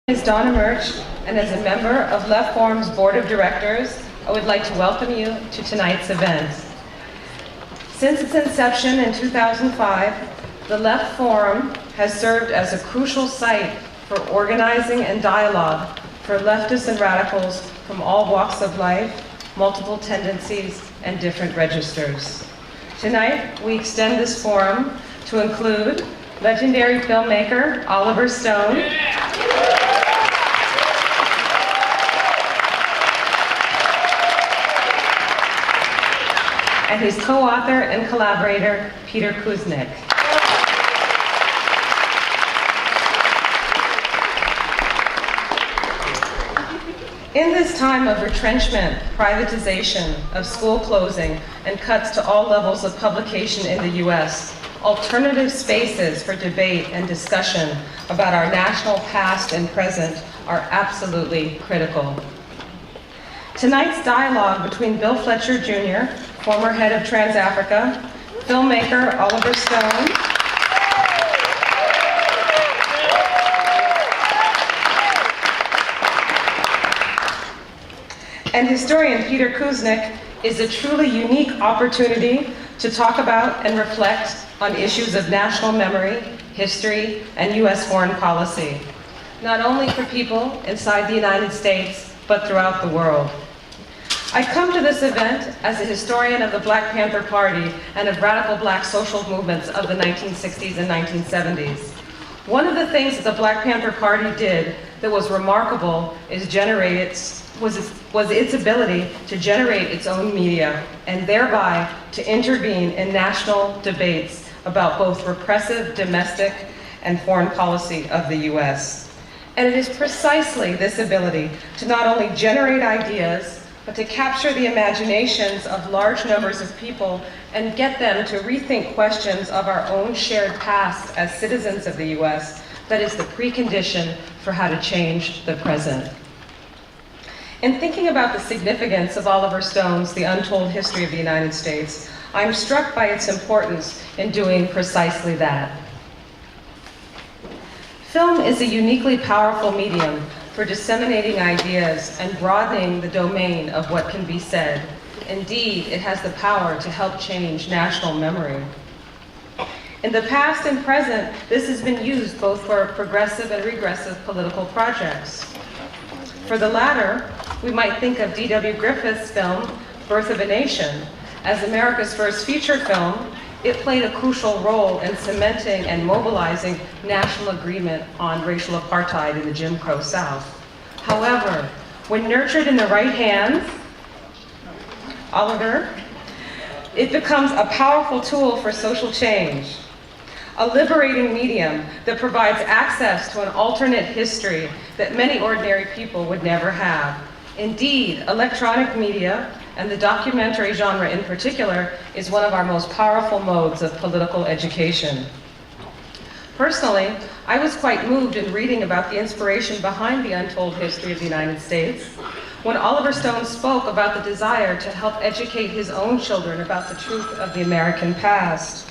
Is Donna Murch, and as a member of Left Forum's Board of Directors, I would like to welcome you to tonight's event. Since its inception in 2005, the Left Forum has served as a crucial site for organizing and dialogue for leftists and radicals from all walks of life, multiple tendencies, and different registers. Tonight, we extend this forum to include legendary filmmaker Oliver Stone, and his co-author and collaborator, Peter Kuznick. In this time of retrenchment, privatization, of school closing, and cuts to all levels of publication in the U.S., alternative spaces for debate and discussion about our national past and present are absolutely critical. Tonight's dialogue between Bill Fletcher Jr., former head of Trans-Africa, filmmaker Oliver Stone, and historian Peter Kuznick is a truly unique opportunity to talk about and reflect on issues of national memory, history, and U.S. foreign policy, not only for people inside the United States, but throughout the world. I come to this event as a historian of the Black Panther Party and of radical black social movements of the 1960s and 1970s. One of the things that the Black Panther Party did that was remarkable was its ability to generate its own media and thereby to intervene in national debates about both repressive domestic and foreign policy of the U.S. And it is precisely this ability to not only generate ideas, but to capture the imaginations of large numbers of people and get them to rethink questions of our own shared past as citizens of the U.S. that is the precondition for how to change the present. In thinking about the significance of Oliver Stone's The Untold History of the United States, I'm struck by its importance in doing precisely that. Film is a uniquely powerful medium for disseminating ideas and broadening the domain of what can be said. Indeed, it has the power to help change national memory. In the past and present, this has been used both for progressive and regressive political projects. For the latter, we might think of D.W. Griffith's film, Birth of a Nation. As America's first feature film, it played a crucial role in cementing and mobilizing national agreement on racial apartheid in the Jim Crow South. However, when nurtured in the right hands, Oliver, it becomes a powerful tool for social change, a liberating medium that provides access to an alternate history that many ordinary people would never have. Indeed, electronic media, and the documentary genre in particular, is one of our most powerful modes of political education. Personally, I was quite moved in reading about the inspiration behind the untold history of the United States when Oliver Stone spoke about the desire to help educate his own children about the truth of the American past.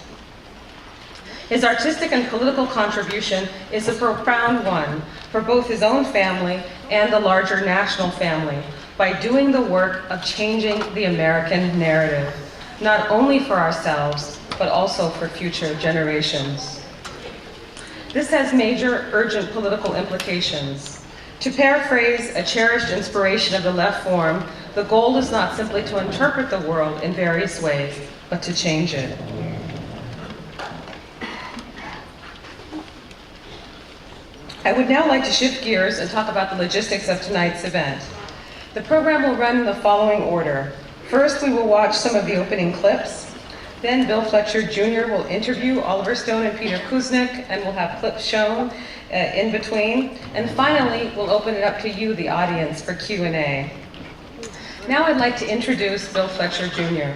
His artistic and political contribution is a profound one for both his own family and the larger national family by doing the work of changing the American narrative, not only for ourselves, but also for future generations. This has major, urgent political implications. To paraphrase a cherished inspiration of the Left Forum, the goal is not simply to interpret the world in various ways, but to change it. I would now like to shift gears and talk about the logistics of tonight's event. The program will run in the following order. First, we will watch some of the opening clips. Then Bill Fletcher Jr. will interview Oliver Stone and Peter Kuznick, and we'll have clips shown in between. And finally, we'll open it up to you, the audience, for Q&A. Now I'd like to introduce Bill Fletcher Jr.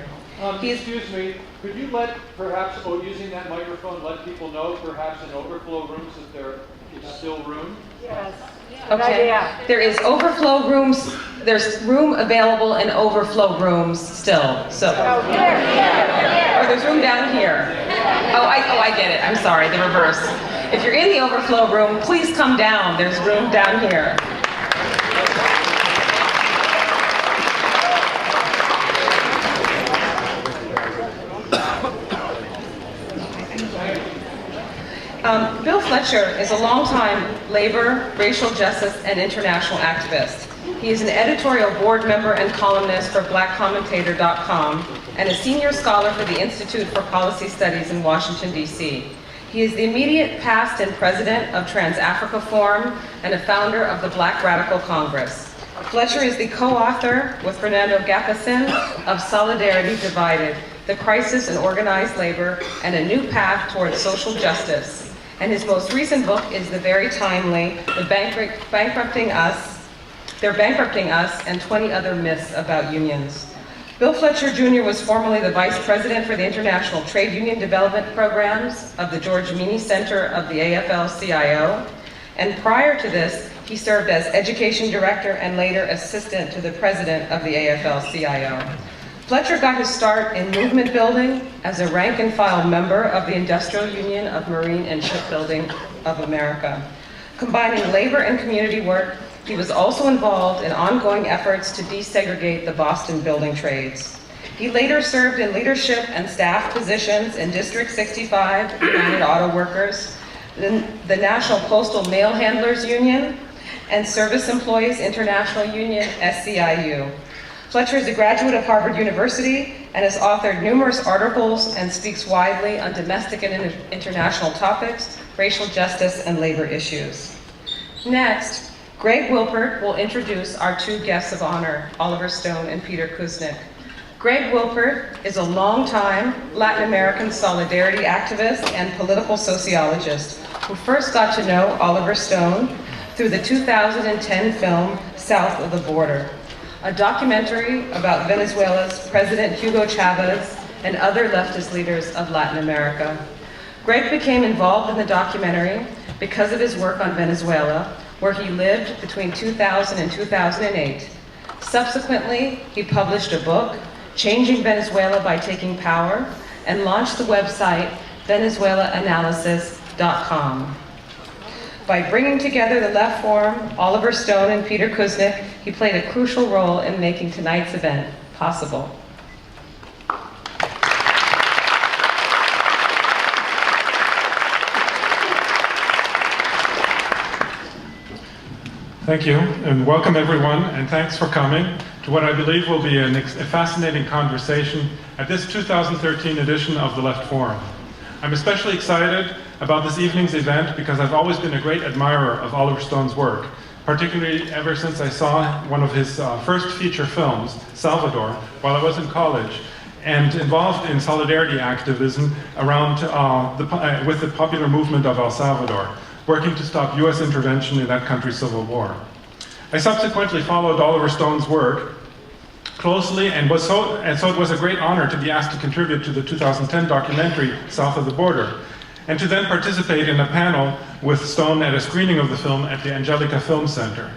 Excuse me, could you perhaps, using that microphone, let people know perhaps in overflow rooms that there is still room? Yes. Okay. There is overflow rooms. There's room available in overflow rooms still. So. Oh, here. Oh, there's room down here. Oh, I get it. I'm sorry. The reverse. If you're in the overflow room, please come down. There's room down here. Bill Fletcher is a longtime labor, racial justice, and international activist. He is an editorial board member and columnist for blackcommentator.com and a senior scholar for the Institute for Policy Studies in Washington, D.C. He is the immediate past and president of Trans-Africa Forum and a founder of the Black Radical Congress. Fletcher is the co-author with Fernando Gapacin of Solidarity Divided, The Crisis in Organized Labor and a New Path Towards Social Justice. And his most recent book is the very timely They're Bankrupting Us and 20 Other Myths About Unions. Bill Fletcher Jr. was formerly the Vice President for the International Trade Union Development Programs of the George Meany Center of the AFL-CIO. And prior to this, he served as Education Director and later Assistant to the President of the AFL-CIO. Fletcher got his start in movement building as a rank-and-file member of the Industrial Union of Marine and Shipbuilding of America. Combining labor and community work, he was also involved in ongoing efforts to desegregate the Boston building trades. He later served in leadership and staff positions in District 65, United Auto Workers, the National Postal Mail Handlers Union, and Service Employees International Union, SCIU. Fletcher is a graduate of Harvard University and has authored numerous articles and speaks widely on domestic and international topics, racial justice, and labor issues. Next, Greg Wilpert will introduce our two guests of honor, Oliver Stone and Peter Kuznick. Greg Wilpert is a longtime Latin American solidarity activist and political sociologist who first got to know Oliver Stone through the 2010 film South of the Border, a documentary about Venezuela's President Hugo Chavez and other leftist leaders of Latin America. Greg became involved in the documentary because of his work on Venezuela, where he lived between 2000 and 2008. Subsequently, he published a book, Changing Venezuela by Taking Power, and launched the website venezuelaanalysis.com. By bringing together the Left Forum, Oliver Stone, and Peter Kuznick, he played a crucial role in making tonight's event possible. Thank you, and welcome everyone, and thanks for coming to what I believe will be a fascinating conversation at this 2013 edition of the Left Forum. I'm especially excited about this evening's event because I've always been a great admirer of Oliver Stone's work, particularly ever since I saw one of his first feature films, Salvador, while I was in college, and involved in solidarity activism around with the popular movement of El Salvador, working to stop US intervention in that country's civil war. I subsequently followed Oliver Stone's work closely and so it was a great honor to be asked to contribute to the 2010 documentary South of the Border, and to then participate in a panel with Stone at a screening of the film at the Angelica Film Center.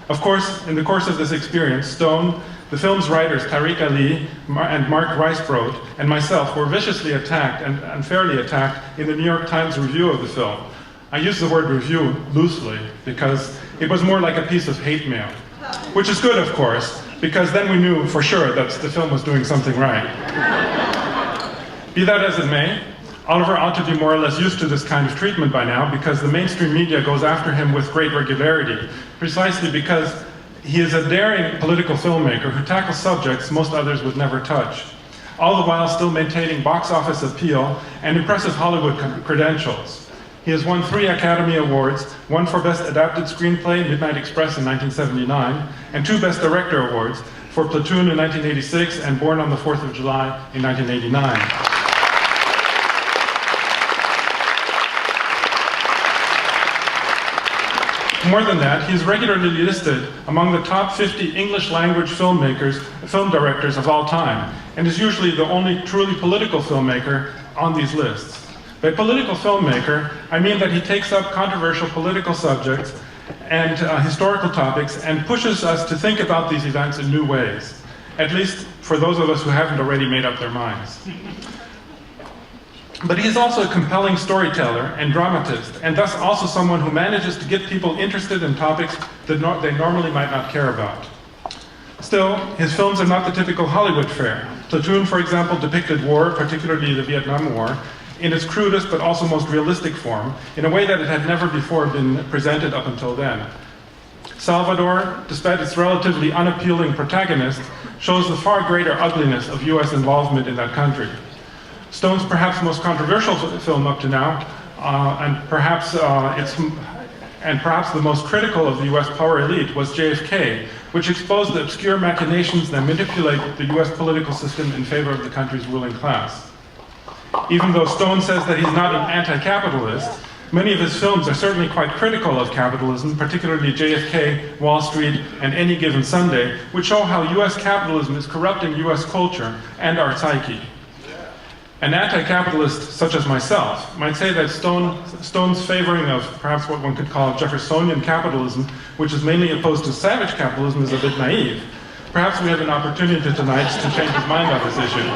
Of course, in the course of this experience, Stone, the film's writers Tariq Ali and Mark Weisbrot, and myself were viciously attacked and unfairly attacked in the New York Times review of the film. I use the word review loosely because it was more like a piece of hate mail, which is good, of course, because then we knew for sure that the film was doing something right. Be that as it may, Oliver ought to be more or less used to this kind of treatment by now because the mainstream media goes after him with great regularity, precisely because he is a daring political filmmaker who tackles subjects most others would never touch, all the while still maintaining box office appeal and impressive Hollywood credentials. He has won 3 Academy Awards, one for Best Adapted Screenplay, Midnight Express in 1979, and 2 Best Director Awards for Platoon in 1986 and Born on the 4th of July in 1989. More than that, he is regularly listed among the top 50 English-language film directors of all time, and is usually the only truly political filmmaker on these lists. By political filmmaker, I mean that he takes up controversial political subjects and historical topics and pushes us to think about these events in new ways, at least for those of us who haven't already made up their minds. But he is also a compelling storyteller and dramatist, and thus also someone who manages to get people interested in topics that they normally might not care about. Still, his films are not the typical Hollywood fare. Platoon, for example, depicted war, particularly the Vietnam War, in its crudest but also most realistic form, in a way that it had never before been presented up until then. Salvador, despite its relatively unappealing protagonist, shows the far greater ugliness of US involvement in that country. Stone's perhaps most controversial film up to now, and perhaps the most critical of the US power elite, was JFK, which exposed the obscure machinations that manipulate the US political system in favor of the country's ruling class. Even though Stone says that he's not an anti-capitalist, many of his films are certainly quite critical of capitalism, particularly JFK, Wall Street, and Any Given Sunday, which show how US capitalism is corrupting US culture and our psyche. An anti-capitalist such as myself might say that Stone's favoring of perhaps what one could call Jeffersonian capitalism, which is mainly opposed to savage capitalism, is a bit naive. Perhaps we have an opportunity tonight to change his mind on this issue.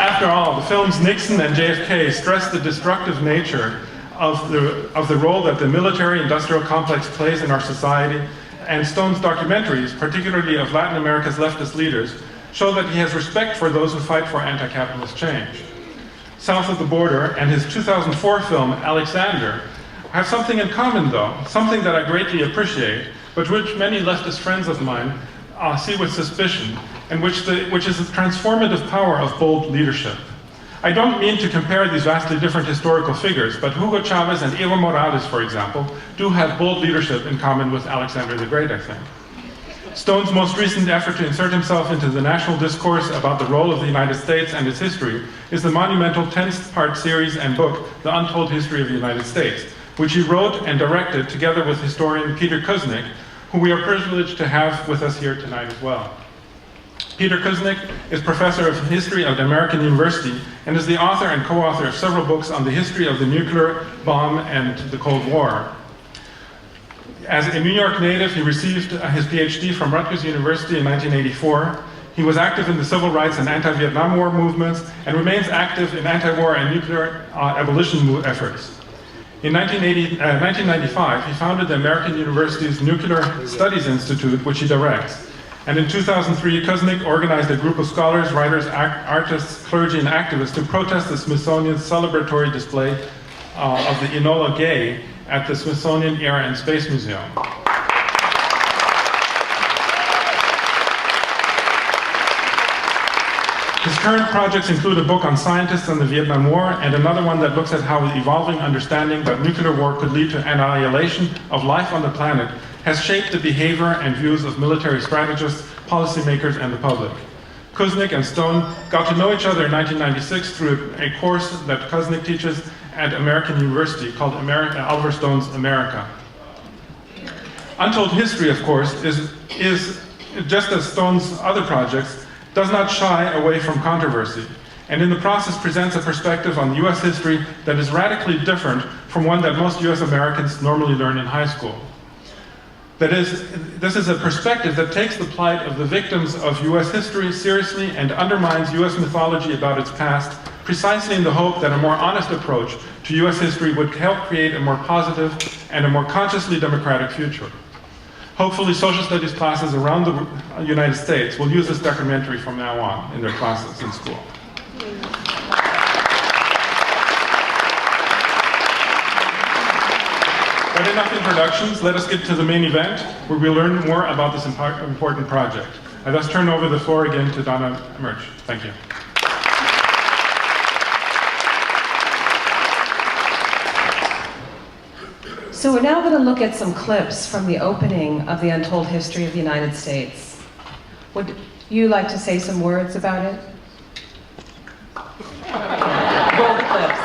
After all, the films Nixon and JFK stress the destructive nature of the role that the military-industrial complex plays in our society, and Stone's documentaries, particularly of Latin America's leftist leaders, show that he has respect for those who fight for anti-capitalist change. South of the Border and his 2004 film, Alexander, have something in common though, something that I greatly appreciate, but which many leftist friends of mine see with suspicion, and which is the transformative power of bold leadership. I don't mean to compare these vastly different historical figures, but Hugo Chavez and Evo Morales, for example, do have bold leadership in common with Alexander the Great, I think. Stone's most recent effort to insert himself into the national discourse about the role of the United States and its history is the monumental 10-part series and book, The Untold History of the United States, which he wrote and directed together with historian Peter Kuznick, who we are privileged to have with us here tonight as well. Peter Kuznick is professor of history at American University and is the author and co-author of several books on the history of the nuclear bomb and the Cold War. As a New York native, he received his PhD from Rutgers University in 1984. He was active in the civil rights and anti-Vietnam War movements and remains active in anti-war and nuclear abolition efforts. In 1995, he founded the American University's Nuclear Studies Institute, which he directs. And in 2003, Kuznick organized a group of scholars, writers, artists, clergy, and activists to protest the Smithsonian's celebratory display of the Enola Gay at the Smithsonian Air and Space Museum. His current projects include a book on scientists and the Vietnam War, and another one that looks at how the evolving understanding that nuclear war could lead to annihilation of life on the planet has shaped the behavior and views of military strategists, policymakers, and the public. Kuznick and Stone got to know each other in 1996 through a course that Kuznick teaches at American University called Oliver Stone's America. Untold History, of course, is just as Stone's other projects, does not shy away from controversy, and in the process presents a perspective on US history that is radically different from one that most US Americans normally learn in high school. That is, this is a perspective that takes the plight of the victims of US history seriously and undermines US mythology about its past, precisely in the hope that a more honest approach to US history would help create a more positive and a more consciously democratic future. Hopefully, social studies classes around the United States will use this documentary from now on in their classes in school. But enough introductions, let us get to the main event, where we'll learn more about this important project. I thus turn over the floor again to Donna Murch. Thank you. So we're now going to look at some clips from the opening of The Untold History of the United States. Would you like to say some words about it? Roll the clips.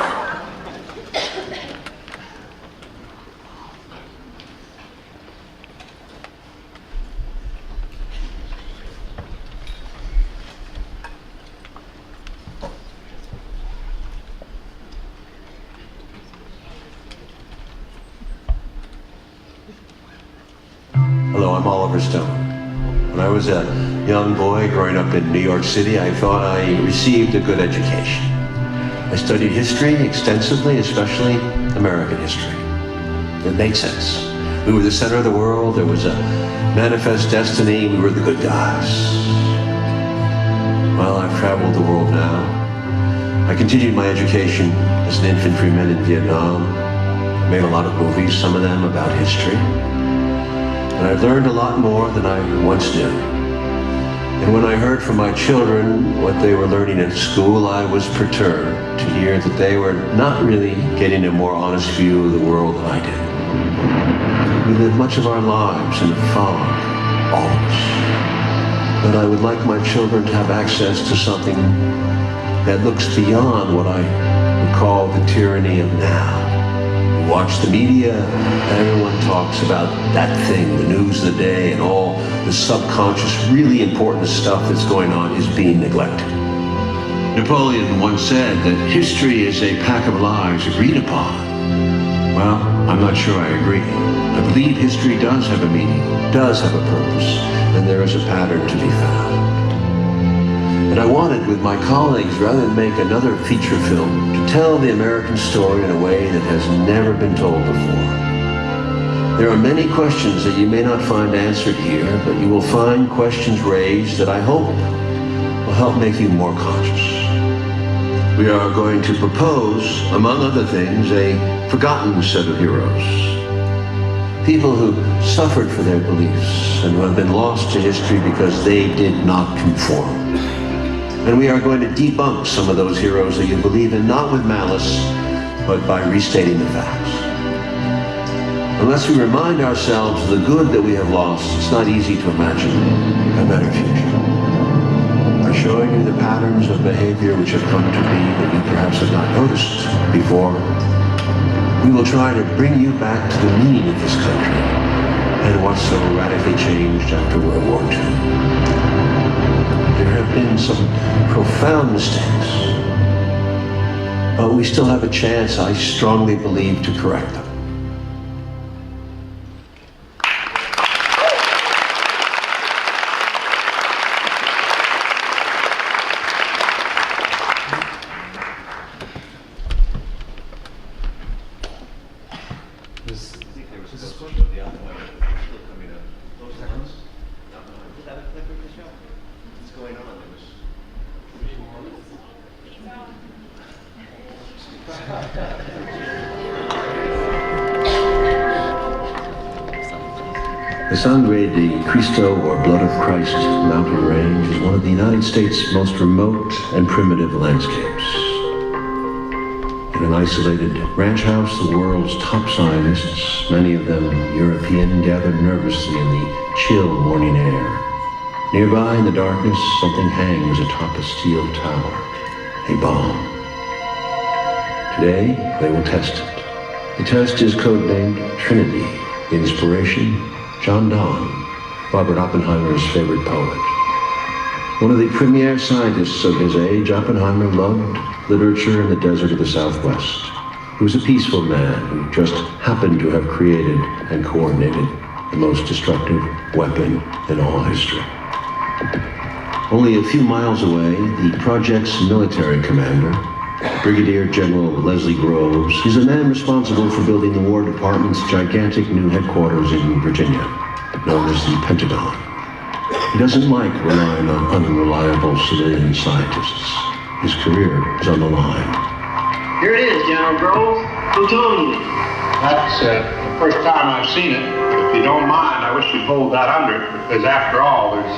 Hello, I'm Oliver Stone. When I was a young boy growing up in New York City, I thought I received a good education. I studied history extensively, especially American history. It made sense. We were the center of the world. There was a manifest destiny. We were the good guys. Well, I've traveled the world now. I continued my education as an infantryman in Vietnam. I made a lot of movies, some of them about history. And I've learned a lot more than I once knew. And when I heard from my children what they were learning at school, I was perturbed to hear that they were not really getting a more honest view of the world than I did. We live much of our lives in a fog, all of us. But I would like my children to have access to something that looks beyond what I would call the tyranny of now. You watch the media, and everyone talks about that thing, the news of the day, and all the subconscious, really important stuff that's going on is being neglected. Napoleon once said that history is a pack of lies agreed upon. Well, I'm not sure I agree. I believe history does have a meaning, does have a purpose, and there is a pattern to be found. And I wanted, with my colleagues, rather than make another feature film, to tell the American story in a way that has never been told before. There are many questions that you may not find answered here, but you will find questions raised that I hope will help make you more conscious. We are going to propose, among other things, a forgotten set of heroes. People who suffered for their beliefs and who have been lost to history because they did not conform. And we are going to debunk some of those heroes that you believe in, not with malice, but by restating the facts. Unless we remind ourselves of the good that we have lost, it's not easy to imagine a better future. By showing you the patterns of behavior which have come to be that you perhaps have not noticed before, we will try to bring you back to the meaning of this country and what's so radically changed after World War II. There have been some profound mistakes, but we still have a chance, I strongly believe, to correct them. The Sangre de Cristo, or Blood of Christ, mountain range is one of the United States' most remote and primitive landscapes. In an isolated ranch house, the world's top scientists, many of them European, gathered nervously in the chill morning air. Nearby in the darkness, something hangs atop a steel tower, a bomb. Today, they will test it. The test is codenamed Trinity. The inspiration, John Donne, Robert Oppenheimer's favorite poet. One of the premier scientists of his age, Oppenheimer loved literature in the desert of the Southwest. He was a peaceful man who just happened to have created and coordinated the most destructive weapon in all history. Only a few miles away, the project's military commander, Brigadier General Leslie Groves, is a man responsible for building the War Department's gigantic new headquarters in Virginia, known as the Pentagon. He doesn't like relying on unreliable civilian scientists. His career is on the line. Here it is, General Groves. Who told you? That's the first time I've seen it. If you don't mind, I wish you'd hold that under it, because after all, there's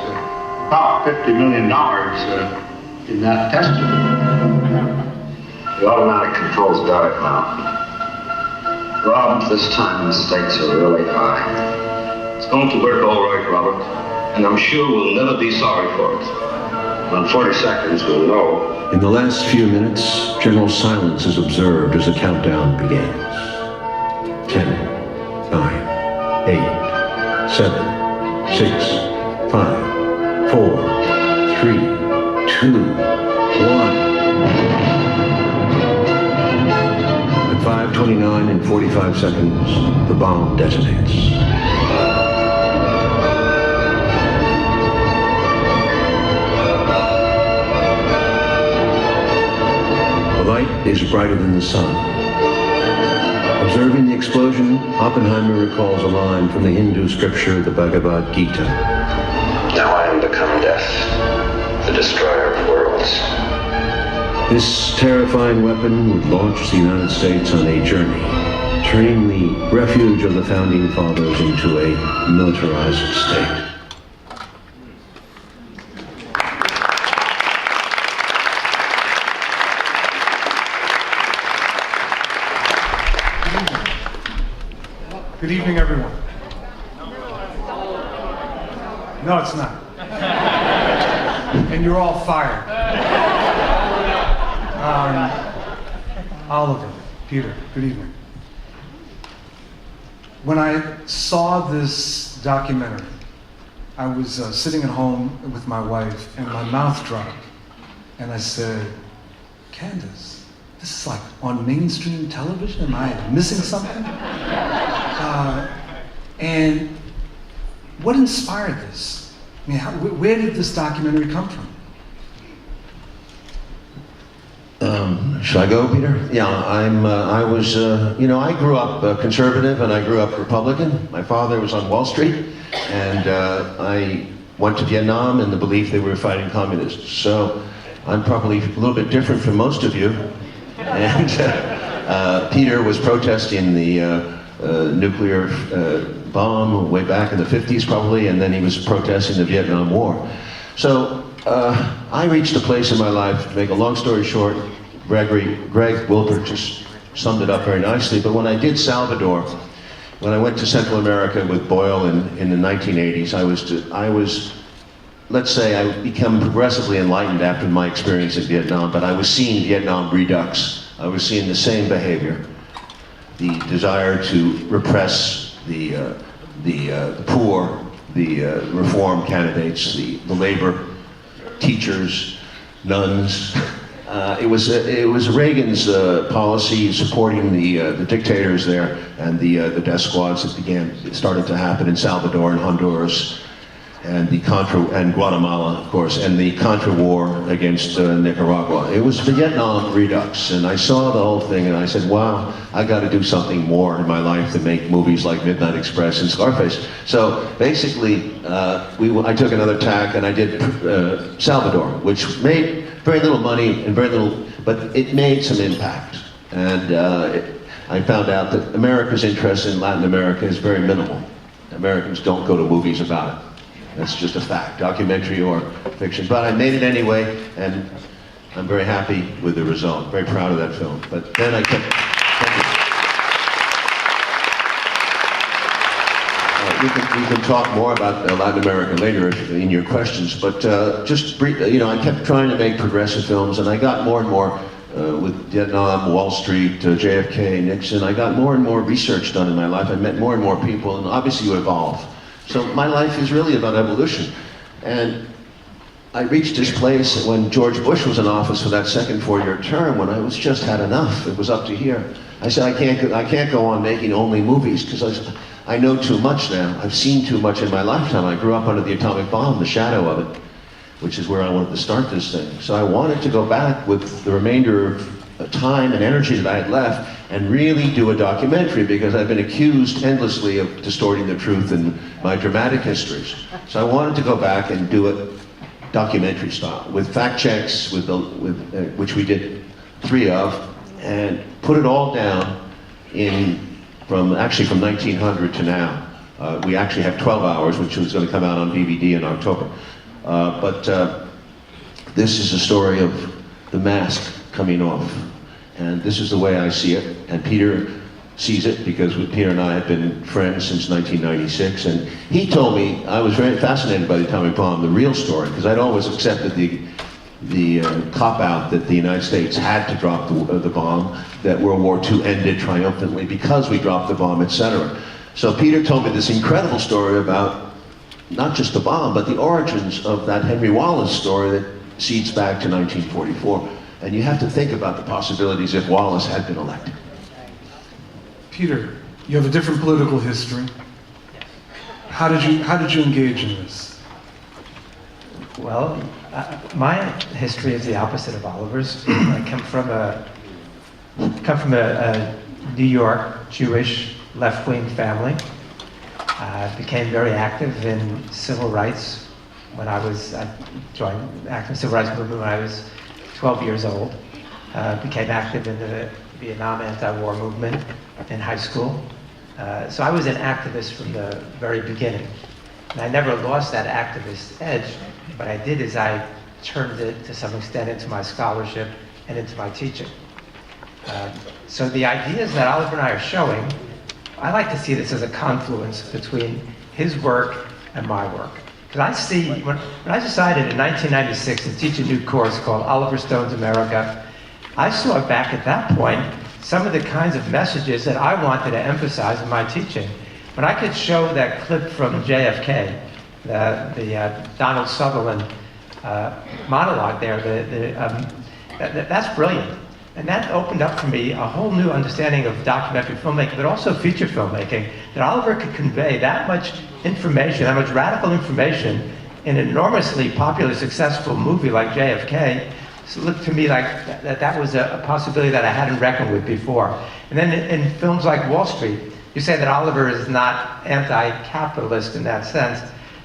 about $50 million in that test. The automatic controls got it now. Rob, this time the stakes are really high. It's going to work all right, Robert, and I'm sure we'll never be sorry for it. In 40 seconds, we'll know. In the last few minutes, general silence is observed as the countdown begins. 10, 9, 8, 7, 6, 5, 4, 3, 2, 1. At 5:29 and 45 seconds, the bomb detonates. light is brighter than the sun. Observing the explosion, Oppenheimer recalls a line from the Hindu scripture, the Bhagavad Gita. Now I am become death, the destroyer of worlds. This terrifying weapon would launch the United States on a journey, turning the refuge of the Founding Fathers into a militarized state. Good evening, everyone. No, it's not. And you're all fired. Oliver, Peter, good evening. When I saw this documentary, I was sitting at home with my wife, and my mouth dropped. And I said, Candace, this is like on mainstream television? Am I missing something? And what inspired this? I mean, where did this documentary come from? Should I go, Peter? Yeah, I grew up conservative and I grew up Republican. My father was on Wall Street, and I went to Vietnam in the belief they were fighting communists. So I'm probably a little bit different from most of you. And Peter was protesting the nuclear bomb way back in the 50s probably, and then he was protesting the Vietnam War. So I reached a place in my life, to make a long story short, Greg Wilbur just summed it up very nicely, but when I did Salvador, when I went to Central America with Boyle in the 1980s, I was, let's say I became progressively enlightened after my experience in Vietnam, but I was seeing Vietnam redux. I was seeing the same behavior. The desire to repress the poor, the reform candidates, the labor, teachers, nuns. It was Reagan's policy supporting the dictators there and the death squads that started to happen in Salvador and Honduras, and the Contra and Guatemala, of course, and the Contra War against Nicaragua. It was Vietnam redux, and I saw the whole thing, and I said, "Wow, I got to do something more in my life than make movies like Midnight Express and Scarface." So basically, I took another tack, and I did Salvador, which made very little money and very little, but it made some impact. And I found out that America's interest in Latin America is very minimal. Americans don't go to movies about it. That's just a fact, documentary or fiction. But I made it anyway, and I'm very happy with the result. Very proud of that film. But then I kept. We can talk more about Latin America later in your questions. But just brief, I kept trying to make progressive films, and I got more and more with Vietnam, Wall Street, JFK, Nixon. I got more and more research done in my life. I met more and more people, and obviously you evolve. So my life is really about evolution. And I reached this place when George Bush was in office for that second four-year term, when I was just had enough. It was up to here. I said, I can't go on making only movies, because I know too much now. I've seen too much in my lifetime. I grew up under the atomic bomb, the shadow of it, which is where I wanted to start this thing. So I wanted to go back with the remainder of time and energy that I had left and really do a documentary, because I've been accused endlessly of distorting the truth in my dramatic histories. So I wanted to go back and do it documentary style, with fact checks, which we did 3 of, and put it all down from 1900 to now. We actually have 12 hours, which is going to come out on DVD in October. But this is a story of the mask coming off. And this is the way I see it. And Peter sees it, because Peter and I have been friends since 1996. And he told me, I was very fascinated by the atomic bomb, the real story, because I'd always accepted the cop-out that the United States had to drop the bomb, that World War II ended triumphantly because we dropped the bomb, etc. So Peter told me this incredible story about not just the bomb, but the origins of that Henry Wallace story that seeds back to 1944. And you have to think about the possibilities if Wallace had been elected. Peter, you have a different political history. How did you engage in this? Well, my history is the opposite of Oliver's. I come from a come from a New York Jewish left-wing family. Became very active in civil rights when I joined the active civil rights movement when I was 12 years old. Became active in the Vietnam anti-war movement in high school. So I was an activist from the very beginning. And I never lost that activist edge. What I did is I turned it to some extent into my scholarship and into my teaching. So the ideas that Oliver and I are showing, I like to see this as a confluence between his work and my work. Because I see, when I decided in 1996 to teach a new course called Oliver Stone's America, I saw back at that point some of the kinds of messages that I wanted to emphasize in my teaching. When I could show that clip from JFK, the Donald Sutherland monologue there, that's brilliant. And that opened up for me a whole new understanding of documentary filmmaking, but also feature filmmaking, that Oliver could convey that much information, that much radical information in an enormously popular, successful movie like JFK. So it looked to me like that was a possibility that I hadn't reckoned with before. And then in films like Wall Street, you say that Oliver is not anti-capitalist in that sense,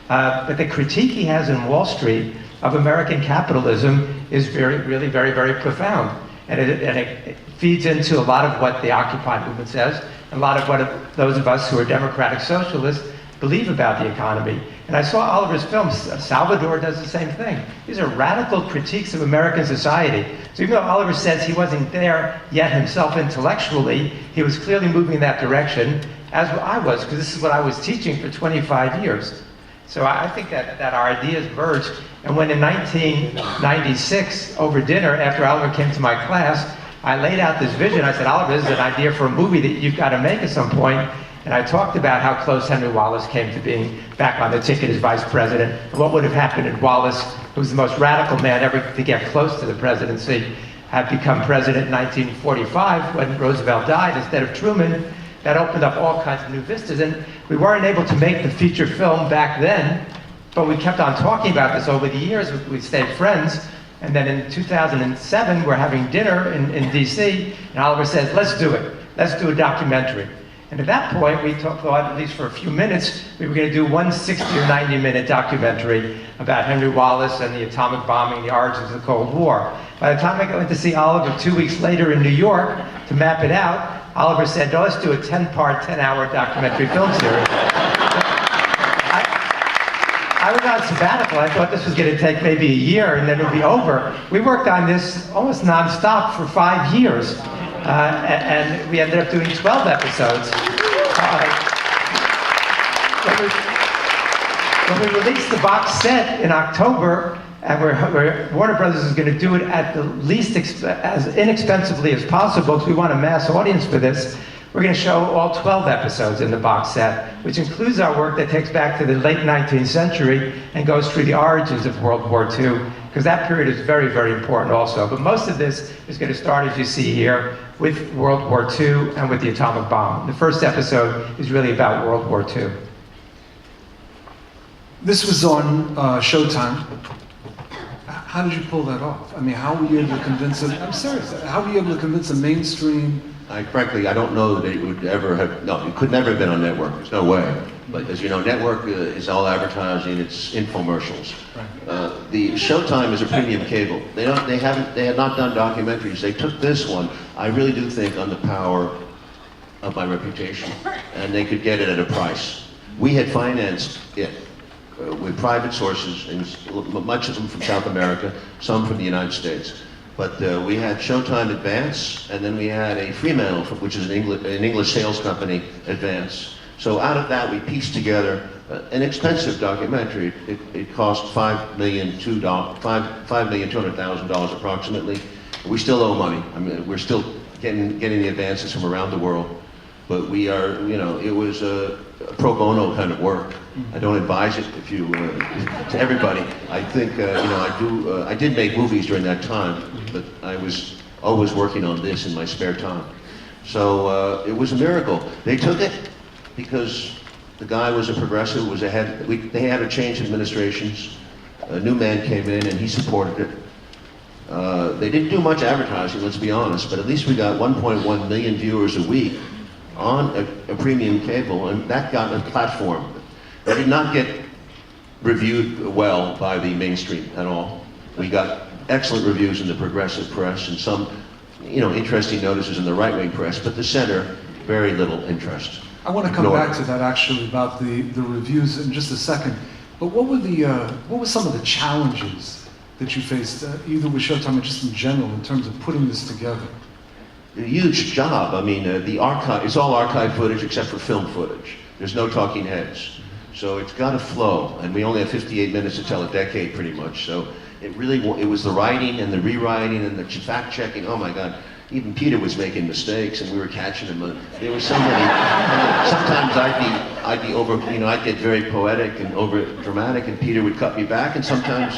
but the critique he has in Wall Street of American capitalism is really very profound. And it feeds into a lot of what the Occupy movement says, and a lot of what those of us who are democratic socialists believe about the economy. And I saw Oliver's films. Salvador does the same thing. These are radical critiques of American society. So even though Oliver says he wasn't there yet himself intellectually, he was clearly moving in that direction, as I was, because this is what I was teaching for 25 years. So I think that our ideas merged. And when in 1996, over dinner, after Oliver came to my class, I laid out this vision. I said, Oliver, this is an idea for a movie that you've got to make at some point. And I talked about how close Henry Wallace came to being back on the ticket as vice president, and what would have happened if Wallace, who was the most radical man ever to get close to the presidency, had become president in 1945 when Roosevelt died instead of Truman. That opened up all kinds of new vistas. And we weren't able to make the feature film back then, but we kept on talking about this over the years. We stayed friends. And then in 2007, we're having dinner in DC, and Oliver says, let's do it. Let's do a documentary. And at that point, we thought, at least for a few minutes, we were going to do one 60 or 90-minute documentary about Henry Wallace and the atomic bombing, the origins of the Cold War. By the time I went to see Oliver 2 weeks later in New York to map it out, Oliver said, no, let's do a 10-part, 10-hour documentary film series. I was on sabbatical. I thought this was going to take maybe a year and then it would be over. We worked on this almost nonstop for 5 years. And we ended up doing 12 episodes. When we released the box set in October, and Warner Brothers is going to do it at the least as inexpensively as possible, because we want a mass audience for this, we're going to show all 12 episodes in the box set, which includes our work that takes back to the late 19th century and goes through the origins of World War II, because that period is very important also. But most of this is going to start, as you see here, with World War II and with the atomic bomb. The first episode is really about World War II. This was on Showtime. How did you pull that off? I mean, how were you able to convince I'm serious, how were you able to convince a mainstream? Frankly, I don't know that it would ever have, no, it could never have been on network, there's no way. But as you know, network is all advertising, it's infomercials. Right. The Showtime is a premium cable. They had not done documentaries. They took this one, I really do think, on the power of my reputation, and they could get it at a price. We had financed it with private sources, and much of them from South America, some from the United States. But we had Showtime Advance, and then we had a Fremantle, which is an English sales company, Advance. So out of that, we pieced together an expensive documentary. It cost $5,200,000 approximately. We still owe money. I mean, we're still getting the advances from around the world. But we are, it was a pro bono kind of work. I don't advise it if you to everybody. I think I did make movies during that time, but I was always working on this in my spare time. So it was a miracle. They took it because the guy was a progressive. They had a change in administrations. A new man came in and he supported it. They didn't do much advertising, let's be honest, but at least we got 1.1 million viewers a week on a premium cable, and that got a platform. They did not get reviewed well by the mainstream at all. We got excellent reviews in the progressive press and some, interesting notices in the right-wing press, but the center, very little interest. I want to come back to that actually about the reviews in just a second. But what were some of the challenges that you faced, either with Showtime or just in general, in terms of putting this together? A huge job. I mean, the archive, it's all archive footage except for film footage. There's no talking heads. So it's got to flow, and we only have 58 minutes to tell a decade pretty much. So it was the writing and the rewriting and the fact checking. Oh my God. Even Peter was making mistakes, and we were catching him. There was so many. Sometimes I'd be over, I'd get very poetic and over dramatic, and Peter would cut me back. And sometimes,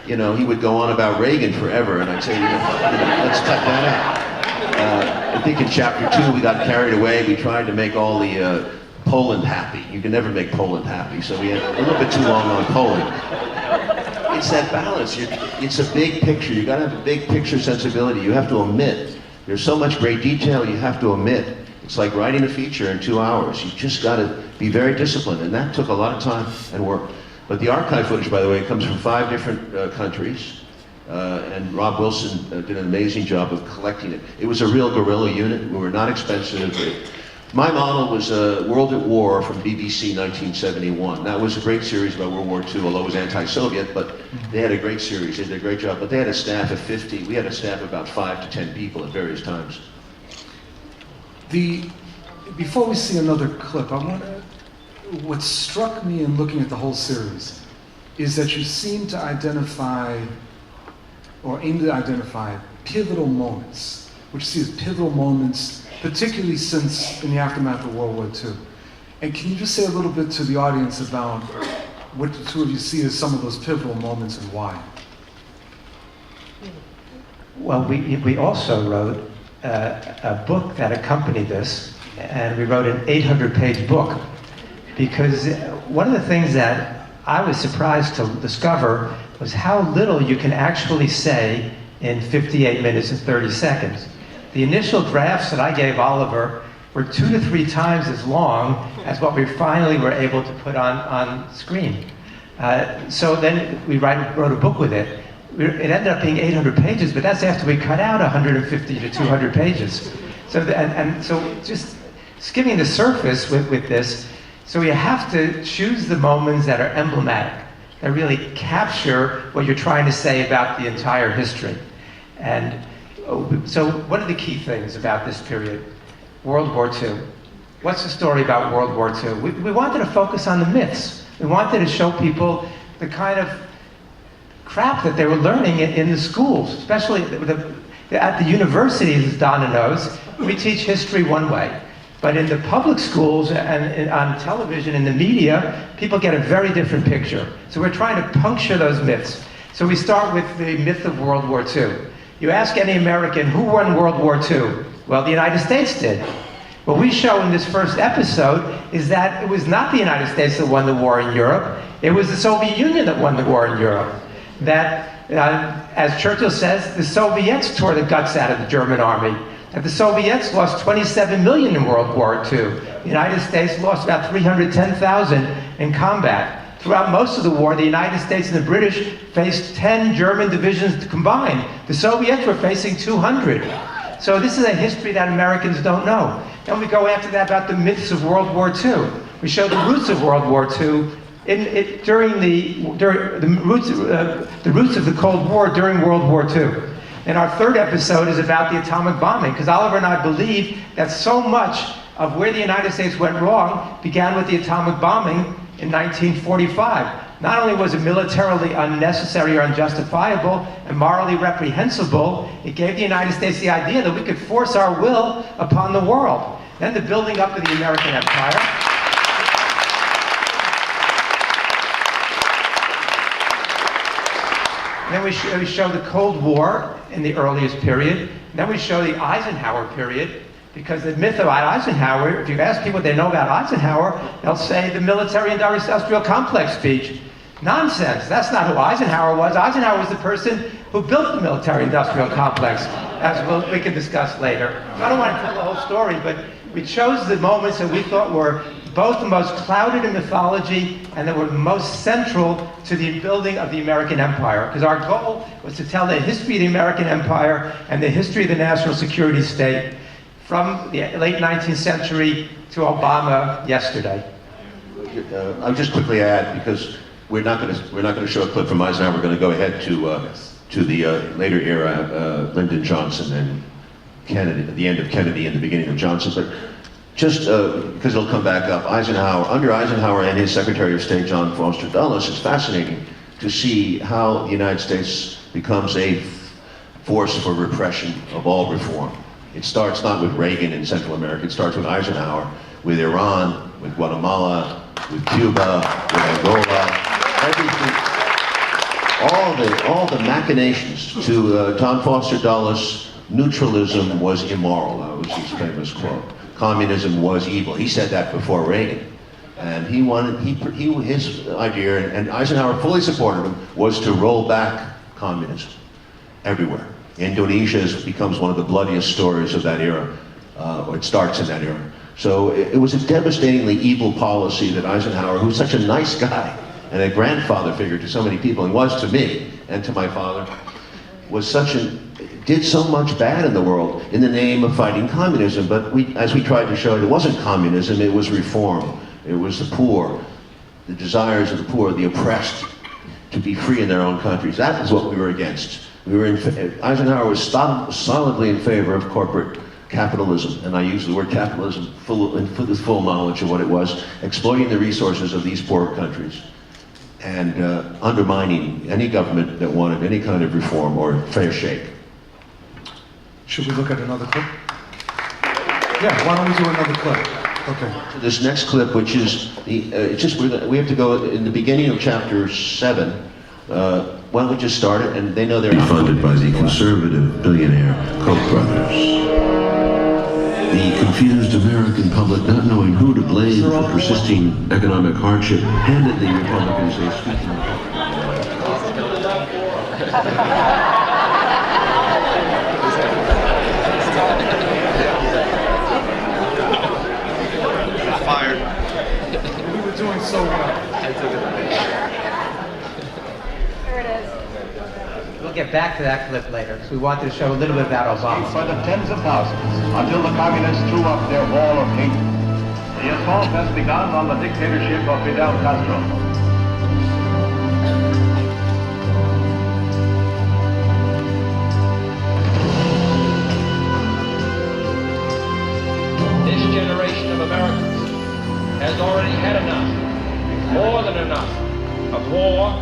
he would go on about Reagan forever, and I'd say, let's cut that out. I think in chapter 2 we got carried away. We tried to make all the Poland happy. You can never make Poland happy, so we had a little bit too long on Poland. It's that balance. It's a big picture. You got to have a big picture sensibility. You have to omit. There's so much great detail you have to omit. It's like writing a feature in 2 hours. You just got to be very disciplined, and that took a lot of time and work. But the archive footage, by the way, comes from 5 different countries, and Rob Wilson did an amazing job of collecting it. It was a real guerrilla unit. We were not expensive. My model was World at War from BBC 1971. That was a great series about World War II, although it was anti-Soviet, but they had a great series. They did a great job. But they had a staff of 50. We had a staff of about 5 to 10 people at various times. Before we see another clip, what struck me in looking at the whole series is that you seem to identify, or aim to identify, pivotal moments, which you see as pivotal moments, particularly since in the aftermath of World War II. And can you just say a little bit to the audience about what the two of you see as some of those pivotal moments and why? Well, we also wrote a book that accompanied this, and we wrote an 800-page book, because one of the things that I was surprised to discover was how little you can actually say in 58 minutes and 30 seconds. The initial drafts that I gave Oliver were 2 to 3 times as long as what we finally were able to put on screen. So then we wrote a book with it. It ended up being 800 pages, but that's after we cut out 150 to 200 pages. So so just skimming the surface with this, so you have to choose the moments that are emblematic, that really capture what you're trying to say about the entire history. And so what are the key things about this period? World War II. What's the story about World War II? We wanted to focus on the myths. We wanted to show people the kind of crap that they were learning in the schools, especially at the universities, as Donna knows. We teach history one way. But in the public schools and on television, in the media, people get a very different picture. So we're trying to puncture those myths. So we start with the myth of World War II. You ask any American, who won World War II? Well, the United States did. What we show in this first episode is that it was not the United States that won the war in Europe. It was the Soviet Union that won the war in Europe. That, as Churchill says, the Soviets tore the guts out of the German army. That the Soviets lost 27 million in World War II. The United States lost about 310,000 in combat. Throughout most of the war, the United States and the British faced 10 German divisions combined. The Soviets were facing 200. So this is a history that Americans don't know. Then we go after that about the myths of World War II. We show the roots of World War II during the roots of the Cold War during World War II. And our third episode is about the atomic bombing, because Oliver and I believe that so much of where the United States went wrong began with the atomic bombing in 1945. Not only was it militarily unnecessary or unjustifiable and morally reprehensible, it gave the United States the idea that we could force our will upon the world. Then the building up of the American empire. Then we show the Cold War in the earliest period. Then we show the Eisenhower period, because the myth about Eisenhower, if you ask people what they know about Eisenhower, they'll say the military industrial complex speech. Nonsense. That's not who Eisenhower was. Eisenhower was the person who built the military-industrial complex, as we can discuss later. I don't want to tell the whole story, but we chose the moments that we thought were both the most clouded in mythology and that were most central to the building of the American empire. Because our goal was to tell the history of the American empire and the history of the national security state from the late 19th century to Obama yesterday. I'll just quickly add, because we're not going to show a clip from Eisenhower. We're going to go ahead to the later era, Lyndon Johnson and Kennedy, at the end of Kennedy and the beginning of Johnson. But just because it'll come back up, under Eisenhower and his Secretary of State, John Foster Dulles, it's fascinating to see how the United States becomes a force for repression of all reform. It starts not with Reagan in Central America, it starts with Eisenhower, with Iran, with Guatemala, with Cuba, with Angola, everything. All the machinations. To John Foster Dulles, neutralism was immoral. That was his famous quote. Communism was evil. He said that before Reagan. And his idea, and Eisenhower fully supported him, was to roll back communism everywhere. Indonesia becomes one of the bloodiest stories of that era, or it starts in that era. So it was a devastatingly evil policy that Eisenhower, who's such a nice guy and a grandfather figure to so many people, and was to me and to my father, did so much bad in the world in the name of fighting communism. But as we tried to show, it wasn't communism, it was reform. It was the poor, the desires of the poor, the oppressed, to be free in their own countries. That is what we were against. Eisenhower was solidly in favor of corporate capitalism, and I use the word capitalism with full knowledge of what it was, exploiting the resources of these poor countries and undermining any government that wanted any kind of reform or fair shake. Should we look at another clip? Yeah, why don't we do another clip? Okay. This next clip, which is we have to go in the beginning of chapter 7. Why don't we just start it, and they know they're funded by the conservative billionaire Koch brothers. The confused American public, not knowing who to blame for persisting economic hardship, handed the Republicans a sweeping fired. We were doing so well. We'll get back to that clip later, because we wanted to show a little bit about Obama. By the tens of thousands, until the communists threw up their wall of hate. The assault has begun on the dictatorship of Fidel Castro. This generation of Americans has already had enough, more than enough, of war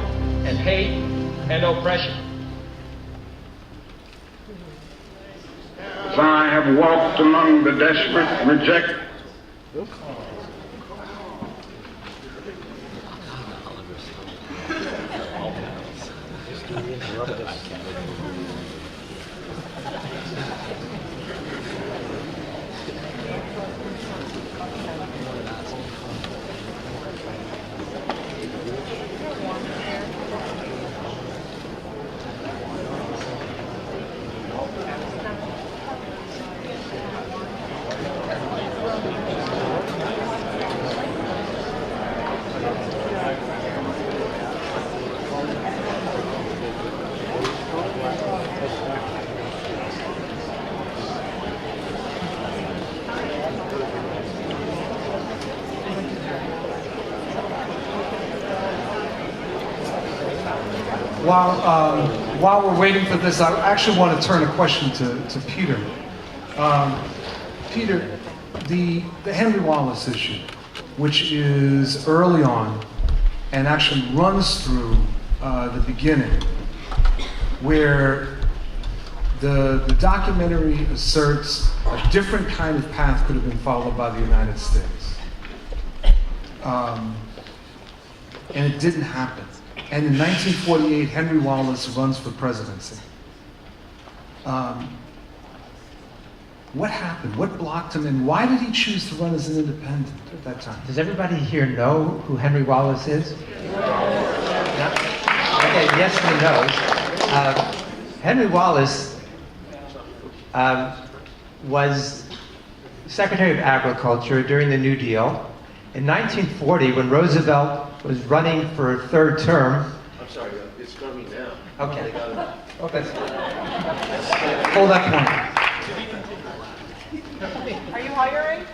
and hate and oppression. As I have walked among the desperate, rejected, While we're waiting for this, I actually want to turn a question to Peter. Peter, the Henry Wallace issue, which is early on and actually runs through the beginning, where the documentary asserts a different kind of path could have been followed by the United States. And it didn't happen. And in 1948, Henry Wallace runs for presidency. What happened? What blocked him? And why did he choose to run as an independent at that time? Does everybody here know who Henry Wallace is? Okay, yes and no. Henry Wallace was Secretary of Agriculture during the New Deal. In 1940, when Roosevelt was running for a third term. I'm sorry, it's coming now. Okay. Hold that point. Are you hiring?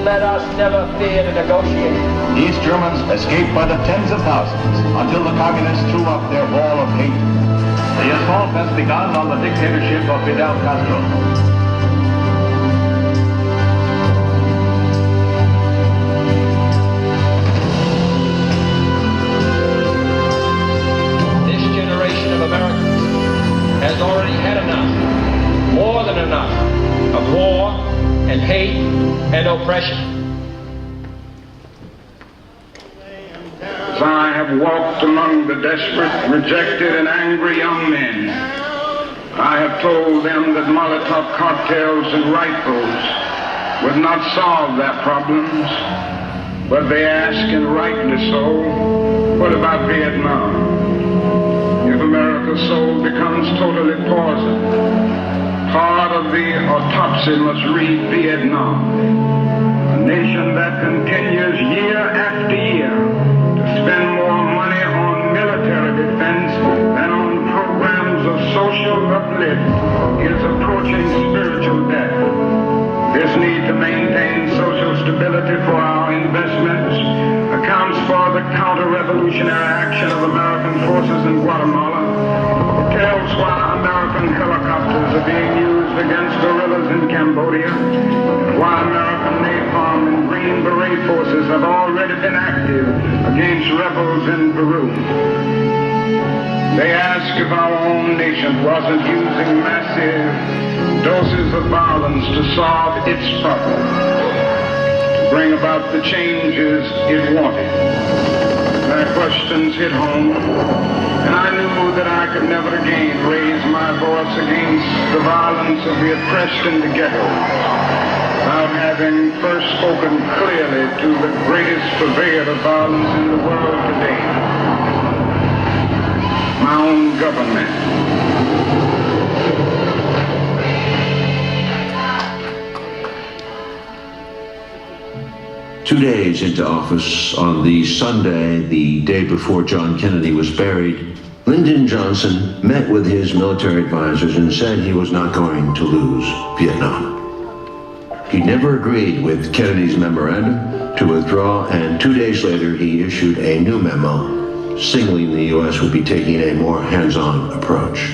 Let us never fear to negotiate. East Germans escaped by the tens of thousands until the communists threw up their wall of hate. The assault has begun on the dictatorship of Fidel Castro. This generation of Americans has already had enough, more than enough, of war and hate and oppression. As I have walked among the desperate, rejected, and angry young men, I have told them that Molotov cocktails and rifles would not solve their problems, but they ask, and rightly so, what about Vietnam? If America's soul becomes totally poisoned, part of the autopsy must read Vietnam, a nation that continues year after year to spend more money on military defense than on programs of social uplift is approaching spiritual death. This need to maintain social stability for our investments accounts for the counter-revolutionary action of American forces in Guatemala. It tells why American helicopters are being used against guerrillas in Cambodia, and why American napalm and Green Beret forces have already been active against rebels in Peru. They ask if our own nation wasn't using massive doses of violence to solve its problems, to bring about the changes it wanted. Their questions hit home, and I knew that I could never again raise my voice against the violence of the oppressed in the ghettos without having first spoken clearly to the greatest purveyor of violence in the world today, my own government. 2 days into office, on the Sunday, the day before John Kennedy was buried, Lyndon Johnson met with his military advisors and said he was not going to lose Vietnam. He never agreed with Kennedy's memorandum to withdraw, and 2 days later he issued a new memo signaling the U.S. would be taking a more hands-on approach.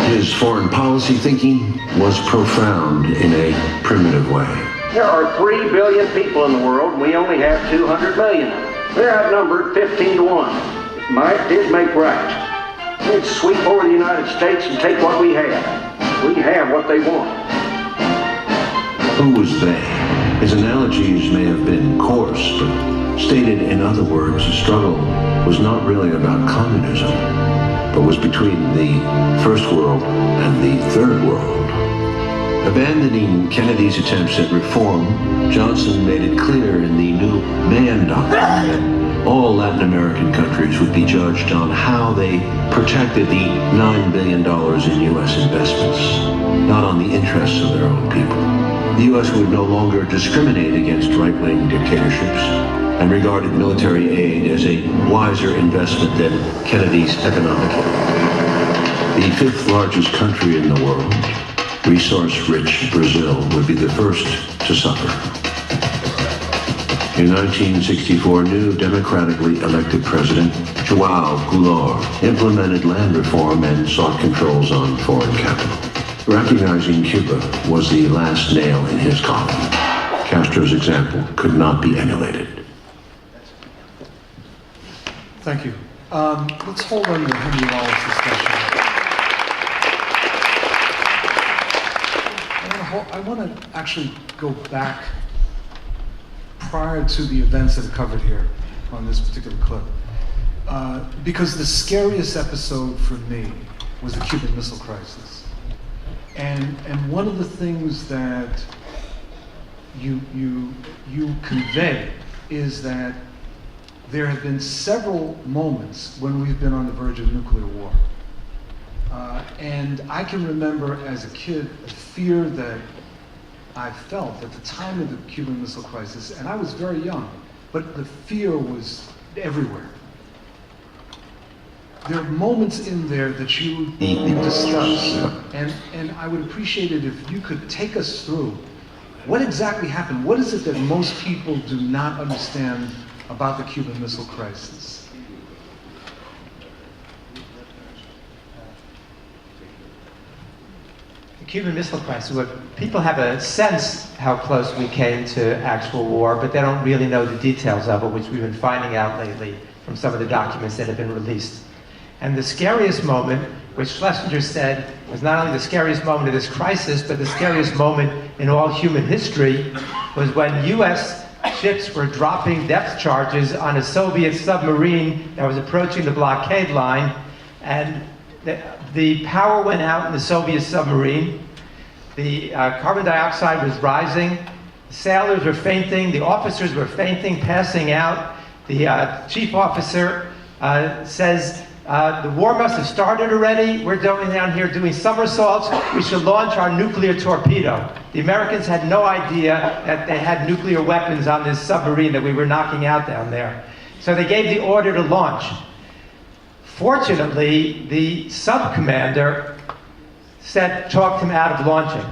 His foreign policy thinking was profound in a primitive way. There are 3 billion people in the world, and we only have 200 million of them. They're outnumbered 15 to 1. Might did make right. They'd sweep over the United States and take what we have. We have what they want. Who was they? His analogies may have been coarse, but stated in other words, the struggle was not really about communism, but was between the First World and the Third World. Abandoning Kennedy's attempts at reform, Johnson made it clear in the new Mann Doctrine that all Latin American countries would be judged on how they protected the $9 billion in U.S. investments, not on the interests of their own people. The U.S. would no longer discriminate against right-wing dictatorships and regarded military aid as a wiser investment than Kennedy's economic aid. The 5th largest country in the world, resource-rich Brazil, would be the first to suffer. In 1964, new democratically elected President João Goulart implemented land reform and sought controls on foreign capital. Recognizing Cuba was the last nail in his coffin. Castro's example could not be emulated. Thank you. Let's hold on to the Henry Wallace discussion. I want to actually go back prior to the events that are covered here on this particular clip. Because the scariest episode for me was the Cuban Missile Crisis. And one of the things that you convey is that there have been several moments when we've been on the verge of nuclear war. And I can remember as a kid the fear that I felt at the time of the Cuban Missile Crisis, and I was very young, but the fear was everywhere. There are moments in there that you discuss, and I would appreciate it if you could take us through what exactly happened. What is it that most people do not understand about the Cuban Missile Crisis? The Cuban Missile Crisis, people have a sense how close we came to actual war, but they don't really know the details of it, which we've been finding out lately from some of the documents that have been released. And the scariest moment, which Schlesinger said was not only the scariest moment of this crisis, but the scariest moment in all human history, was when U.S. ships were dropping depth charges on a Soviet submarine that was approaching the blockade line, and the power went out in the Soviet submarine. The carbon dioxide was rising. The sailors were fainting. The officers were fainting, passing out. The chief officer says, the war must have started already. We're going down here doing somersaults. We should launch our nuclear torpedo. The Americans had no idea that they had nuclear weapons on this submarine that we were knocking out down there. So they gave the order to launch. Fortunately, the sub-commander talked him out of launching.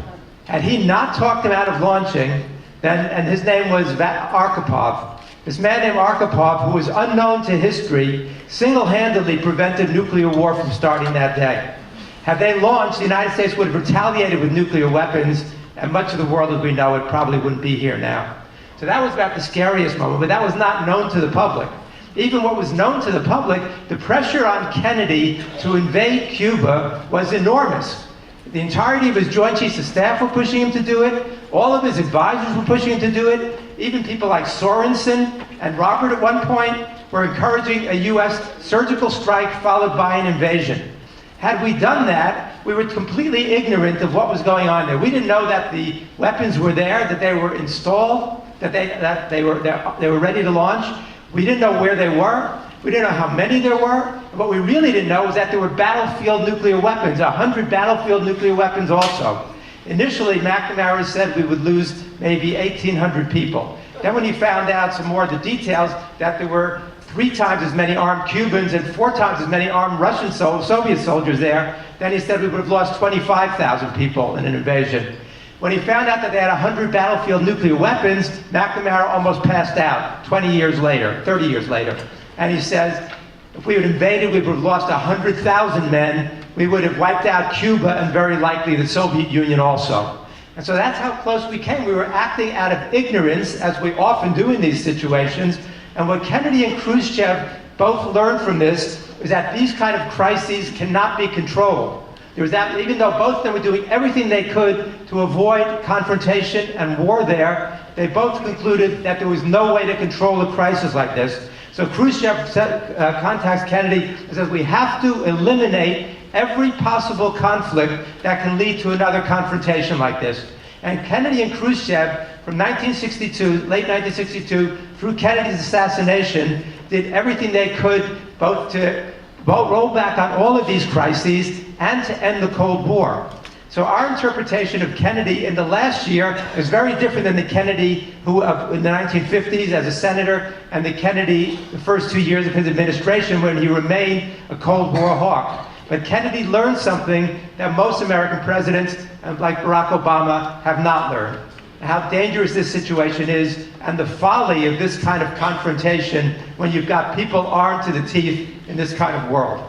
Had he not talked him out of launching, then, and his name was Arkhipov, this man named Arkhipov, who was unknown to history, single-handedly prevented nuclear war from starting that day. Had they launched, the United States would have retaliated with nuclear weapons, and much of the world as we know it probably wouldn't be here now. So that was about the scariest moment, but that was not known to the public. Even what was known to the public, the pressure on Kennedy to invade Cuba was enormous. The entirety of his Joint Chiefs of Staff were pushing him to do it. All of his advisors were pushing him to do it. Even people like Sorensen and Robert at one point were encouraging a U.S. surgical strike followed by an invasion. Had we done that, we were completely ignorant of what was going on there. We didn't know that the weapons were there, that they were installed, that they were ready to launch. We didn't know where they were. We didn't know how many there were. And what we really didn't know was that there were battlefield nuclear weapons, 100 battlefield nuclear weapons also. Initially, McNamara said we would lose maybe 1,800 people. Then when he found out some more of the details, that there were 3 times as many armed Cubans and 4 times as many armed Russian Soviet soldiers there, then he said we would have lost 25,000 people in an invasion. When he found out that they had 100 battlefield nuclear weapons, McNamara almost passed out 20 years later, 30 years later. And he says, if we had invaded, we would have lost 100,000 men. We would have wiped out Cuba and very likely the Soviet Union also. And so that's how close we came. We were acting out of ignorance, as we often do in these situations. And what Kennedy and Khrushchev both learned from this is that these kind of crises cannot be controlled. There was that, even though both of them were doing everything they could to avoid confrontation and war there, they both concluded that there was no way to control a crisis like this. So Khrushchev contacts Kennedy and says, we have to eliminate every possible conflict that can lead to another confrontation like this. And Kennedy and Khrushchev, from 1962, late 1962, through Kennedy's assassination, did everything they could both to roll back on all of these crises and to end the Cold War. So our interpretation of Kennedy in the last year is very different than the Kennedy who in the 1950s as a senator and the Kennedy the first 2 years of his administration when he remained a Cold War hawk. But Kennedy learned something that most American presidents, like Barack Obama, have not learned. How dangerous this situation is and the folly of this kind of confrontation when you've got people armed to the teeth in this kind of world.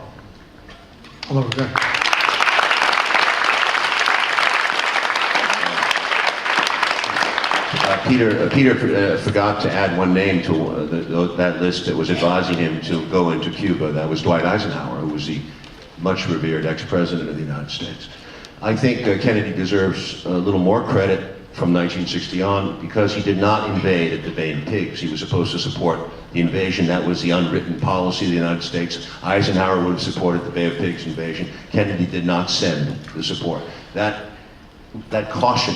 Hello, Rebecca. Peter forgot to add one name to that list that was advising him to go into Cuba. That was Dwight Eisenhower, who was the much revered ex-president of the United States. I think Kennedy deserves a little more credit from 1960 on because he did not invade at the Bay of Pigs. He was supposed to support the invasion. That was the unwritten policy of the United States. Eisenhower would have supported the Bay of Pigs invasion. Kennedy did not send the support. That that caution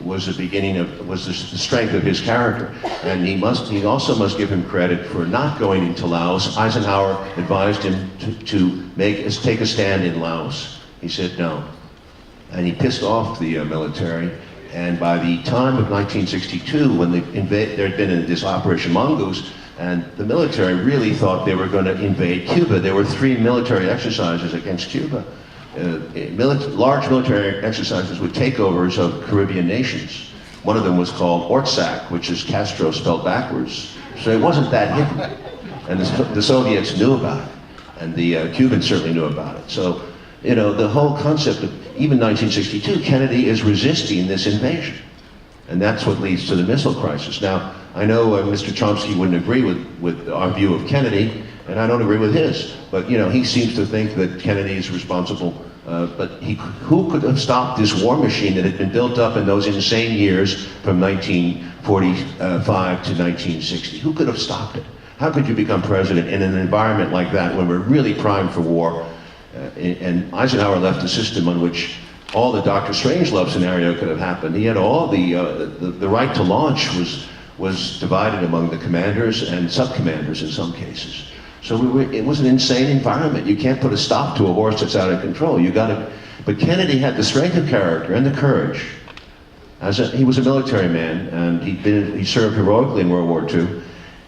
was the beginning of, was the strength of his character. And he also must give him credit for not going into Laos. Eisenhower advised him to take a stand in Laos. He said no. And he pissed off the military. And by the time of 1962, when there had been this Operation Mongoose, and the military really thought they were going to invade Cuba. There were 3 military exercises against Cuba. Large military exercises with takeovers of Caribbean nations. One of them was called Ortsac, which is Castro spelled backwards. So it wasn't that hidden. And the Soviets knew about it. And the Cubans certainly knew about it. So, you know, the whole concept of, even 1962, Kennedy is resisting this invasion. And that's what leads to the missile crisis. Now, I know Mr. Chomsky wouldn't agree with our view of Kennedy, and I don't agree with his. But, you know, he seems to think that Kennedy is responsible. But who could have stopped this war machine that had been built up in those insane years from 1945 to 1960? Who could have stopped it? How could you become president in an environment like that when we're really primed for war? And Eisenhower left a system on which all the Dr. Strangelove scenario could have happened. He had all the right to launch was divided among the commanders and sub-commanders in some cases. So it was an insane environment. You can't put a stop to a horse that's out of control. But Kennedy had the strength of character and the courage. He was a military man, and he served heroically in World War II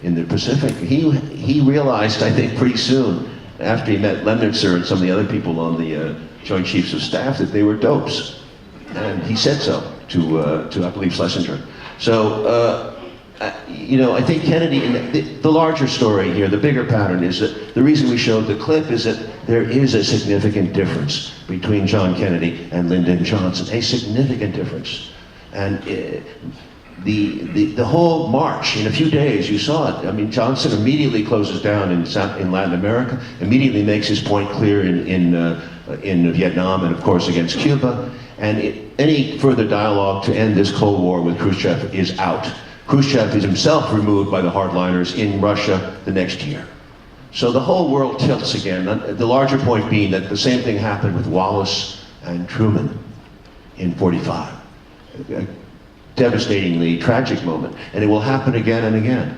in the Pacific. He realized, I think, pretty soon, after he met Lemnitzer and some of the other people on the Joint Chiefs of Staff, that they were dopes. And he said so to I believe, Schlesinger. So, you know, I think Kennedy, the larger story here, the bigger pattern is that the reason we showed the clip is that there is a significant difference between John Kennedy and Lyndon Johnson, a significant difference. And the whole march, in a few days, you saw it. I mean, Johnson immediately closes down in Latin America, immediately makes his point clear in Vietnam and, of course, against Cuba. And any further dialogue to end this Cold War with Khrushchev is out. Khrushchev is himself removed by the hardliners in Russia the next year. So the whole world tilts again. The larger point being that the same thing happened with Wallace and Truman in '45. A devastatingly tragic moment. And it will happen again and again.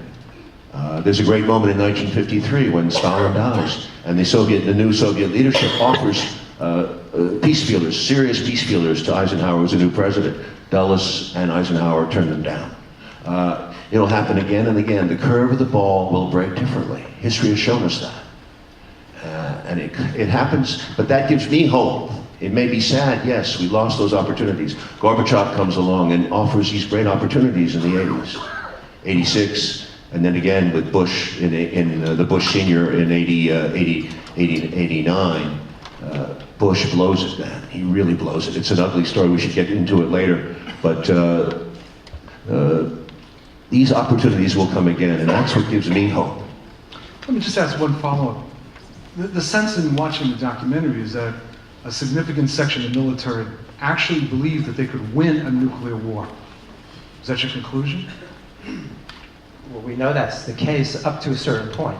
There's a great moment in 1953 when Stalin dies, and the new Soviet leadership offers peace feelers, serious peace feelers to Eisenhower as a new president. Dulles and Eisenhower turned them down. It'll happen again and again. The curve of the ball will break differently. History has shown us that. And it happens, but that gives me hope. It may be sad, yes, we lost those opportunities. Gorbachev comes along and offers these great opportunities in the 80s. 86, and then again with Bush, in the Bush Senior in 89. Bush blows it, man. He really blows it. It's an ugly story. We should get into it later. But these opportunities will come again, and that's what gives me hope. Let me just ask one follow-up. The sense in watching the documentary is that a significant section of the military actually believed that they could win a nuclear war. Is that your conclusion? Well, we know that's the case up to a certain point.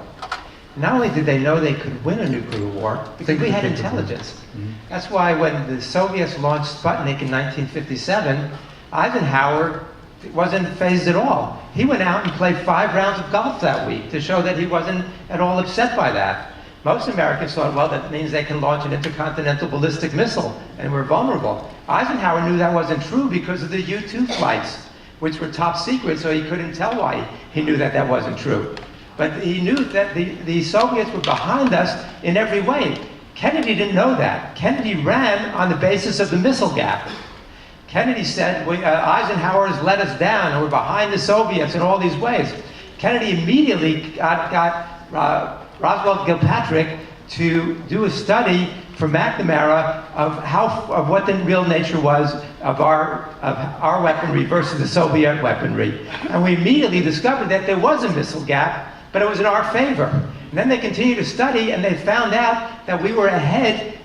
Not only did they know they could win a nuclear war, because we had intelligence. Mm-hmm. That's why when the Soviets launched Sputnik in 1957, Eisenhower wasn't phased at all. He went out and played 5 rounds of golf that week to show that he wasn't at all upset by that. Most Americans thought, well, that means they can launch an intercontinental ballistic missile, and we're vulnerable. Eisenhower knew that wasn't true because of the U-2 flights, which were top secret, so he couldn't tell why he knew that that wasn't true. But he knew that the Soviets were behind us in every way. Kennedy didn't know that. Kennedy ran on the basis of the missile gap. Kennedy said, Eisenhower has let us down, and we're behind the Soviets in all these ways. Kennedy immediately got Roswell Gilpatrick to do a study for McNamara of what the real nature was of our weaponry versus the Soviet weaponry. And we immediately discovered that there was a missile gap, but it was in our favor. And then they continued to study, and they found out that we were ahead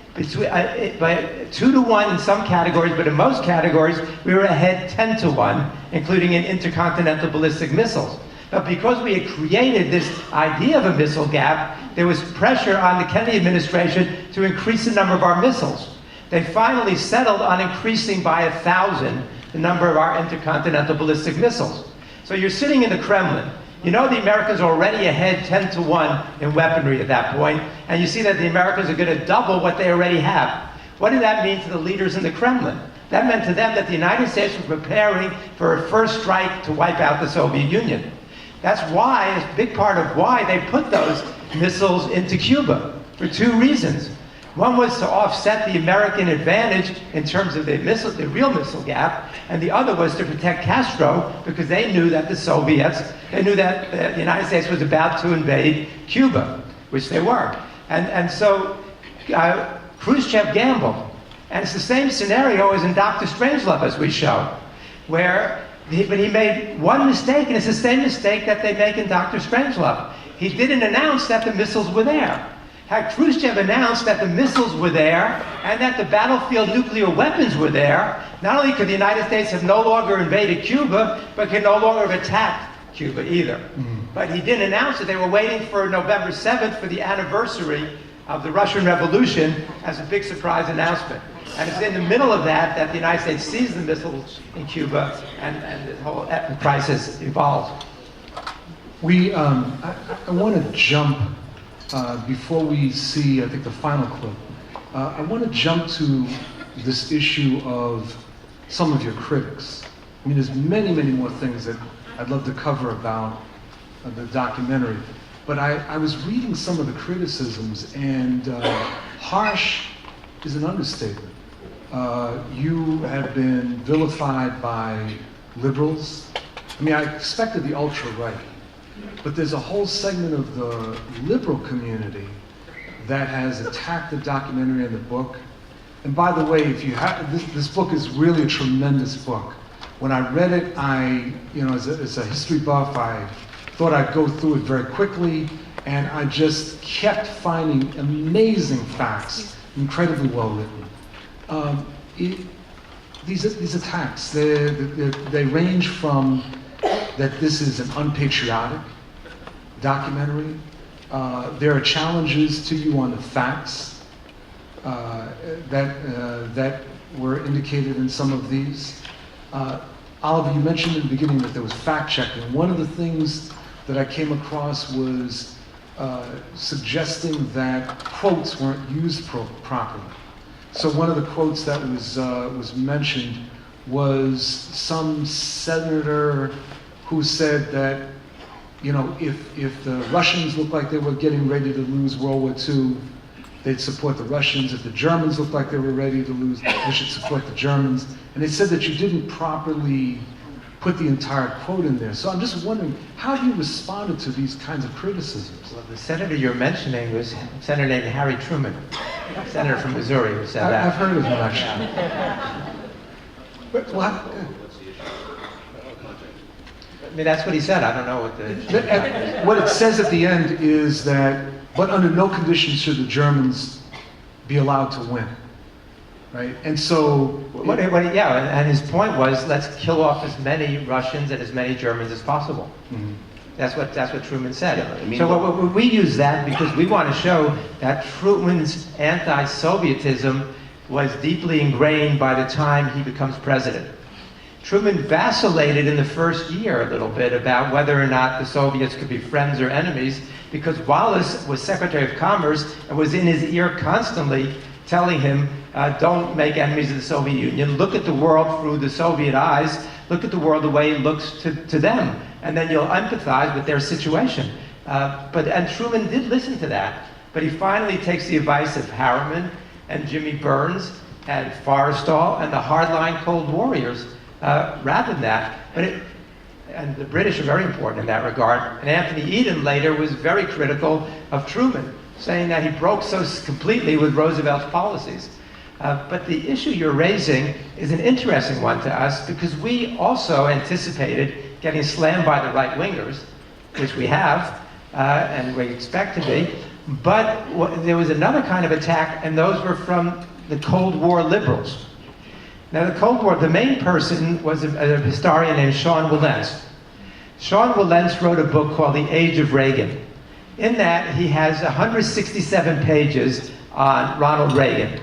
by 2 to 1 in some categories, but in most categories, we were ahead 10 to 1, including in intercontinental ballistic missiles. But because we had created this idea of a missile gap, there was pressure on the Kennedy administration to increase the number of our missiles. they finally settled on increasing by 1,000 the number of our intercontinental ballistic missiles. So you're sitting in the Kremlin. You know the Americans are already ahead 10-1 in weaponry at that point, and you see that the Americans are going to double what they already have. What did that mean to the leaders in the Kremlin? That meant to them that the United States was preparing for a first strike to wipe out the Soviet Union. That's why, a big part of why they put those missiles into Cuba, for two reasons. One was to offset the American advantage in terms of the real missile gap, and the other was to protect Castro, because they knew that they knew that the United States was about to invade Cuba, which they were. And so Khrushchev gambled. And it's the same scenario as in Dr. Strangelove, as we show, where he made one mistake, and it's the same mistake that they make in Dr. Strangelove. He didn't announce that the missiles were there. Had Khrushchev announced that the missiles were there and that the battlefield nuclear weapons were there, not only could the United States have no longer invaded Cuba, but could no longer have attacked Cuba either. But he didn't announce it. They were waiting for November 7th for the anniversary of the Russian Revolution as a big surprise announcement. And it's in the middle of that that the United States sees the missiles in Cuba and the whole crisis evolves. I want to jump, before we see, I think, the final clip, I want to jump to this issue of some of your critics. I mean, there's many, many more things that I'd love to cover about the documentary. But I was reading some of the criticisms, and harsh is an understatement. You have been vilified by liberals. I mean, I expected the ultra-right, but there's a whole segment of the liberal community that has attacked the documentary and the book. And by the way, if you have this book is really a tremendous book. When I read it, as a history buff, I thought I'd go through it very quickly, and I just kept finding amazing facts, incredibly well written. These attacks, they range from that this is an unpatriotic documentary. There are challenges to you on the facts that were indicated in some of these. Oliver, you mentioned in the beginning that there was fact-checking. One of the things that I came across was suggesting that quotes weren't used properly. So one of the quotes that was mentioned was some senator who said that, if the Russians looked like they were getting ready to lose World War II, they'd support the Russians. If the Germans looked like they were ready to lose, they should support the Germans. And they said that you didn't properly put the entire quote in there. So I'm just wondering, how you responded to these kinds of criticisms? Well, the senator you're mentioning was a senator named Harry Truman, a senator from Missouri who said that. I've heard of him, actually. But, I mean, that's what he said. I don't know what what it says at the end is that, but under no conditions should the Germans be allowed to win, right? And so... and his point was, let's kill off as many Russians and as many Germans as possible. Mm-hmm. That's what Truman said. Yeah, so we use that because we want to show that Truman's anti-Sovietism was deeply ingrained by the time he becomes president. Truman vacillated in the first year a little bit about whether or not the Soviets could be friends or enemies, because Wallace was Secretary of Commerce and was in his ear constantly telling him, don't make enemies of the Soviet Union, look at the world through the Soviet eyes, look at the world the way it looks to them, and then you'll empathize with their situation. And Truman did listen to that, but he finally takes the advice of Harriman and Jimmy Burns and Forrestal and the hardline Cold Warriors rather than that. And the British are very important in that regard. And Anthony Eden later was very critical of Truman, saying that he broke so completely with Roosevelt's policies. But the issue you're raising is an interesting one to us, because we also anticipated getting slammed by the right-wingers, which we have, and we expect to be. But there was another kind of attack, and those were from the Cold War liberals. Now, the Cold War, the main person was a historian named Sean Wilentz. Sean Wilentz wrote a book called The Age of Reagan. In that, he has 167 pages on Ronald Reagan.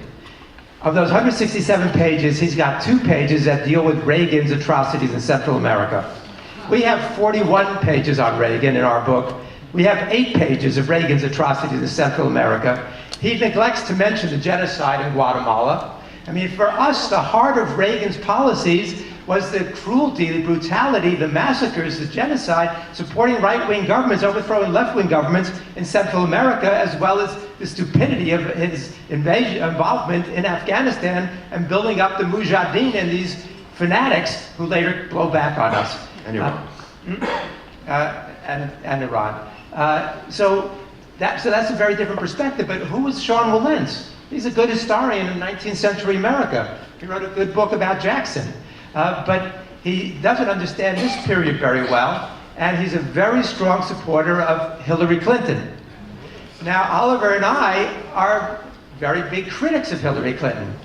Of those 167 pages, he's got 2 pages that deal with Reagan's atrocities in Central America. We have 41 pages on Reagan in our book. We have 8 pages of Reagan's atrocities in Central America. He neglects to mention the genocide in Guatemala. I mean, for us, the heart of Reagan's policies was the cruelty, the brutality, the massacres, the genocide, supporting right-wing governments, overthrowing left-wing governments in Central America, as well as the stupidity of his involvement in Afghanistan and building up the Mujahideen and these fanatics who later blow back on us. And Iran. And Iran. So that's a very different perspective. But who was Sean Wilentz? He's a good historian of 19th century America. He wrote a good book about Jackson. But he doesn't understand this period very well, and he's a very strong supporter of Hillary Clinton. Now, Oliver and I are very big critics of Hillary Clinton.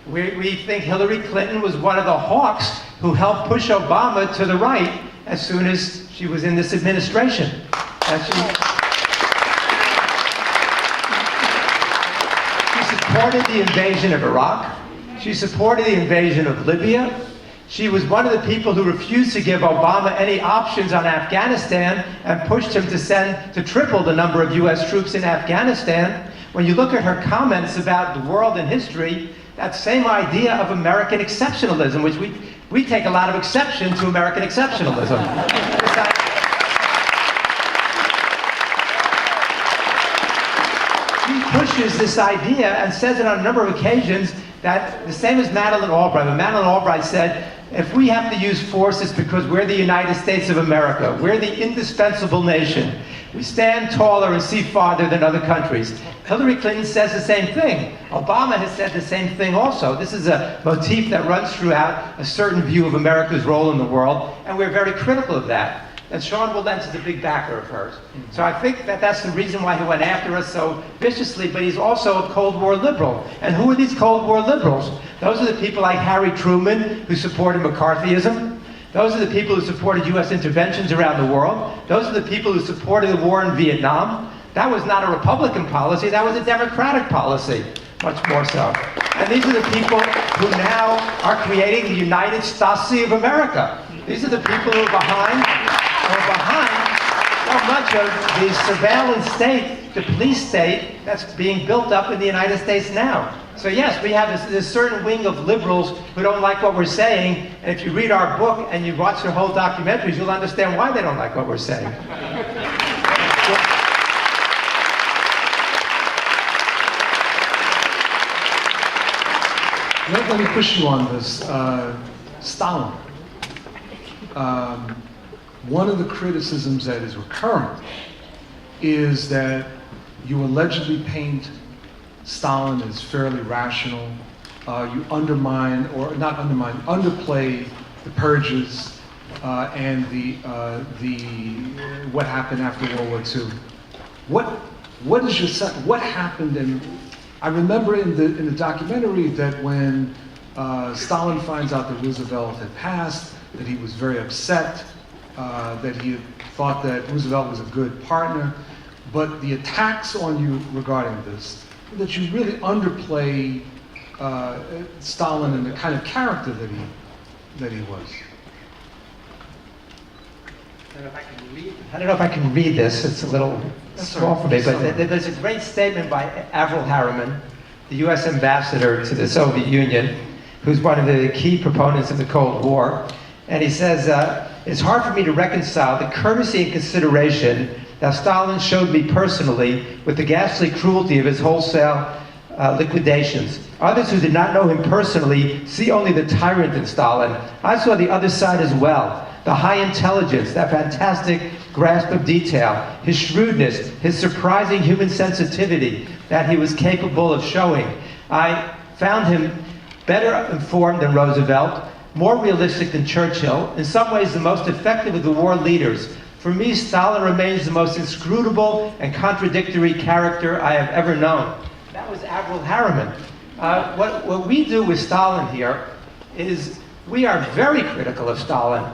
We think Hillary Clinton was one of the hawks who helped push Obama to the right as soon as she was in this administration. She supported the invasion of Iraq. She supported the invasion of Libya. She was one of the people who refused to give Obama any options on Afghanistan and pushed him to triple the number of US troops in Afghanistan. When you look at her comments about the world and history, that same idea of American exceptionalism, which we take a lot of exception to American exceptionalism. She pushes this idea and says it on a number of occasions that the same as Madeleine Albright. When Madeleine Albright said, if we have to use force, it's because we're the United States of America. We're the indispensable nation. We stand taller and see farther than other countries. Hillary Clinton says the same thing. Obama has said the same thing also. This is a motif that runs throughout a certain view of America's role in the world, and we're very critical of that. And Sean Wilentz is a big backer of hers. So I think that that's the reason why he went after us so viciously, but he's also a Cold War liberal. And who are these Cold War liberals? Those are the people like Harry Truman, who supported McCarthyism. Those are the people who supported US interventions around the world. Those are the people who supported the war in Vietnam. That was not a Republican policy, that was a Democratic policy, much more so. And these are the people who now are creating the United Stasi of America. These are the people who are behind so much of the surveillance state, the police state, that's being built up in the United States now. So yes, we have this certain wing of liberals who don't like what we're saying, and if you read our book and you watch the whole documentaries, you'll understand why they don't like what we're saying. Let me push you on this. Stalin. One of the criticisms that is recurrent is that you allegedly paint Stalin as fairly rational. You undermine, or not undermine, underplay the purges and what happened after World War II. What is your sense? What happened? And I remember in the documentary that when Stalin finds out that Roosevelt had passed, that he was very upset, that he thought that Roosevelt was a good partner. But the attacks on you regarding this, that you really underplay Stalin and the kind of character that he was. I don't know if I can read this. It's a little small for me, but there's a great statement by Avril Harriman, the U.S. ambassador to the Soviet Union, who's one of the key proponents of the Cold War. And he says, it's hard for me to reconcile the courtesy and consideration that Stalin showed me personally with the ghastly cruelty of his wholesale liquidations. Others who did not know him personally see only the tyrant in Stalin. I saw the other side as well. The high intelligence, that fantastic grasp of detail, his shrewdness, his surprising human sensitivity that he was capable of showing. I found him better informed than Roosevelt, more realistic than Churchill, in some ways the most effective of the war leaders. For me, Stalin remains the most inscrutable and contradictory character I have ever known. That was Avril Harriman. What we do with Stalin here is we are very critical of Stalin.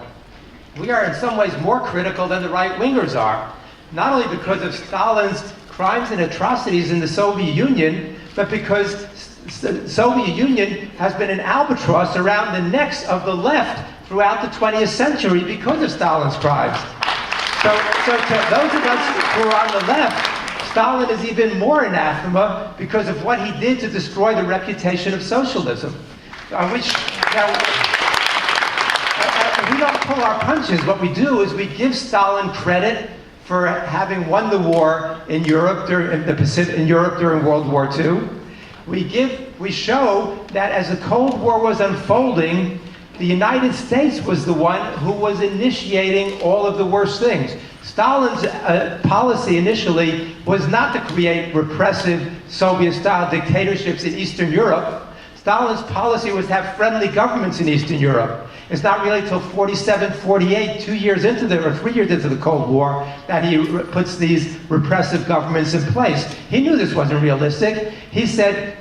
We are in some ways more critical than the right-wingers are, not only because of Stalin's crimes and atrocities in the Soviet Union, but because The Soviet Union has been an albatross around the necks of the left throughout the 20th century because of Stalin's crimes. So to those of us who are on the left, Stalin is even more anathema because of what he did to destroy the reputation of socialism. Which, now, we don't pull our punches. What we do is we give Stalin credit for having won the war in Europe during World War II. We show that as the Cold War was unfolding, the United States was the one who was initiating all of the worst things. Stalin's policy initially was not to create repressive Soviet-style dictatorships in Eastern Europe. Stalin's policy was to have friendly governments in Eastern Europe. It's not really until 47, 48, 3 years into the Cold War, that he puts these repressive governments in place. He knew this wasn't realistic. He said,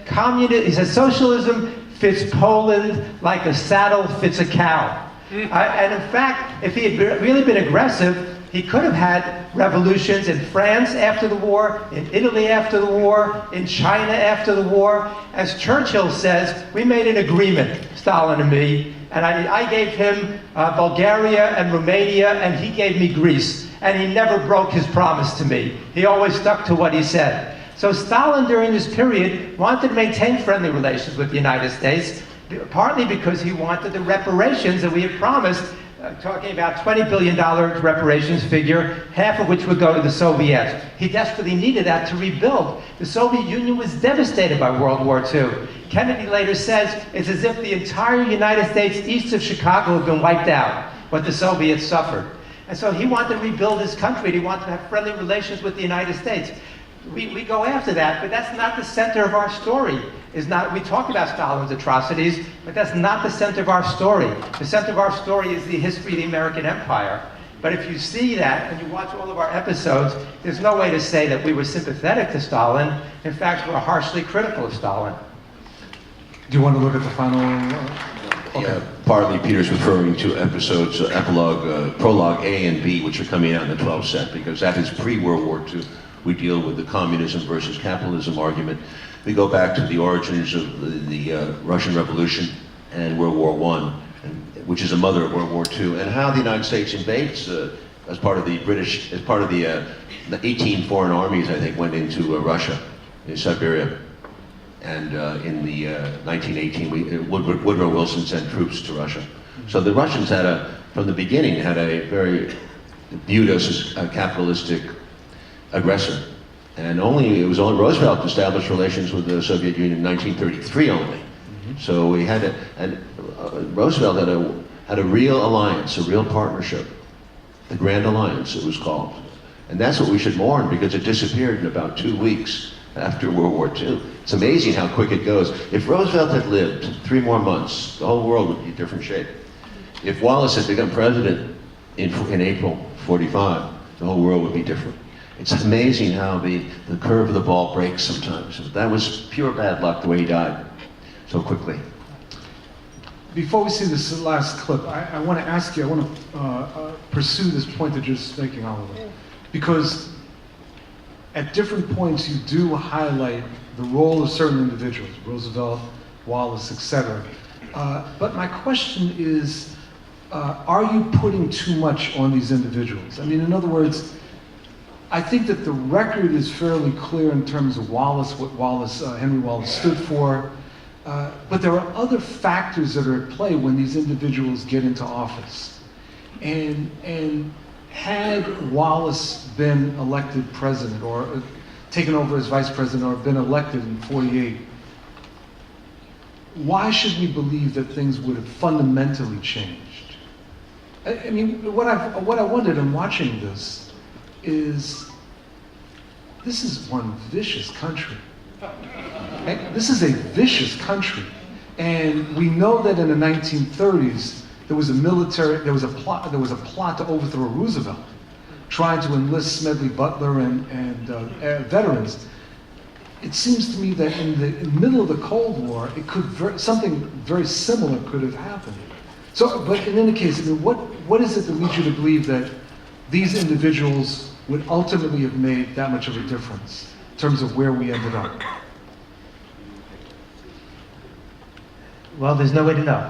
socialism fits Poland like a saddle fits a cow. And in fact, if he had really been aggressive, he could have had revolutions in France after the war, in Italy after the war, in China after the war. As Churchill says, we made an agreement, Stalin and me, and I gave him Bulgaria and Romania, and he gave me Greece. And he never broke his promise to me. He always stuck to what he said. So Stalin, during this period, wanted to maintain friendly relations with the United States, partly because he wanted the reparations that we had promised, talking about $20 billion reparations figure, half of which would go to the Soviets. He desperately needed that to rebuild. The Soviet Union was devastated by World War II. Kennedy later says it's as if the entire United States east of Chicago had been wiped out, what the Soviets suffered. And so he wanted to rebuild his country. He wanted to have friendly relations with the United States. We go after that, but that's not the center of our story. We talk about Stalin's atrocities, but that's not the center of our story. The center of our story is the history of the American Empire. But if you see that, and you watch all of our episodes, there's no way to say that we were sympathetic to Stalin. In fact, we're harshly critical of Stalin. Do you want to look at the final? Okay. Yeah, partly Peter's referring to episodes, prologue A and B, which are coming out in the 12th set, because that is pre-World War II. We deal with the communism versus capitalism argument. We go back to the origins of the Russian Revolution and World War I, which is a mother of World War II, and how the United States invades as part of the 18 foreign armies, I think, went into Russia, in Siberia. And in the 1918, Woodrow Wilson sent troops to Russia. So the Russians from the beginning, viewed us as a capitalistic aggressor. And it was only Roosevelt established relations with the Soviet Union in 1933 only. So we had Roosevelt had a real alliance, a real partnership, the Grand Alliance it was called. And that's what we should mourn, because it disappeared in about 2 weeks after World War II. It's amazing how quick it goes. If Roosevelt had lived 3 more months, the whole world would be in different shape. If Wallace had become president in April 45, the whole world would be different. It's amazing how the curve of the ball breaks sometimes. That was pure bad luck, the way he died so quickly. Before we see this last clip, I want to ask you, I want to pursue this point that you're just making, Oliver. Because at different points you do highlight the role of certain individuals, Roosevelt, Wallace, etc. But my question is, are you putting too much on these individuals? I mean, in other words, I think that the record is fairly clear in terms of Wallace, what Henry Wallace stood for. But there are other factors that are at play when these individuals get into office. And had Wallace been elected president, or taken over as vice president, or been elected in '48, why should we believe that things would have fundamentally changed? I mean, what I wondered in watching this is one vicious country. This is a vicious country, and we know that in the 1930s there was a plot to overthrow Roosevelt, trying to enlist Smedley Butler and veterans. It seems to me that in the middle of the Cold War, something very similar could have happened. So, but in any case, I mean, what is it that leads you to believe that these individuals would ultimately have made that much of a difference in terms of where we ended up? Well, there's no way to know.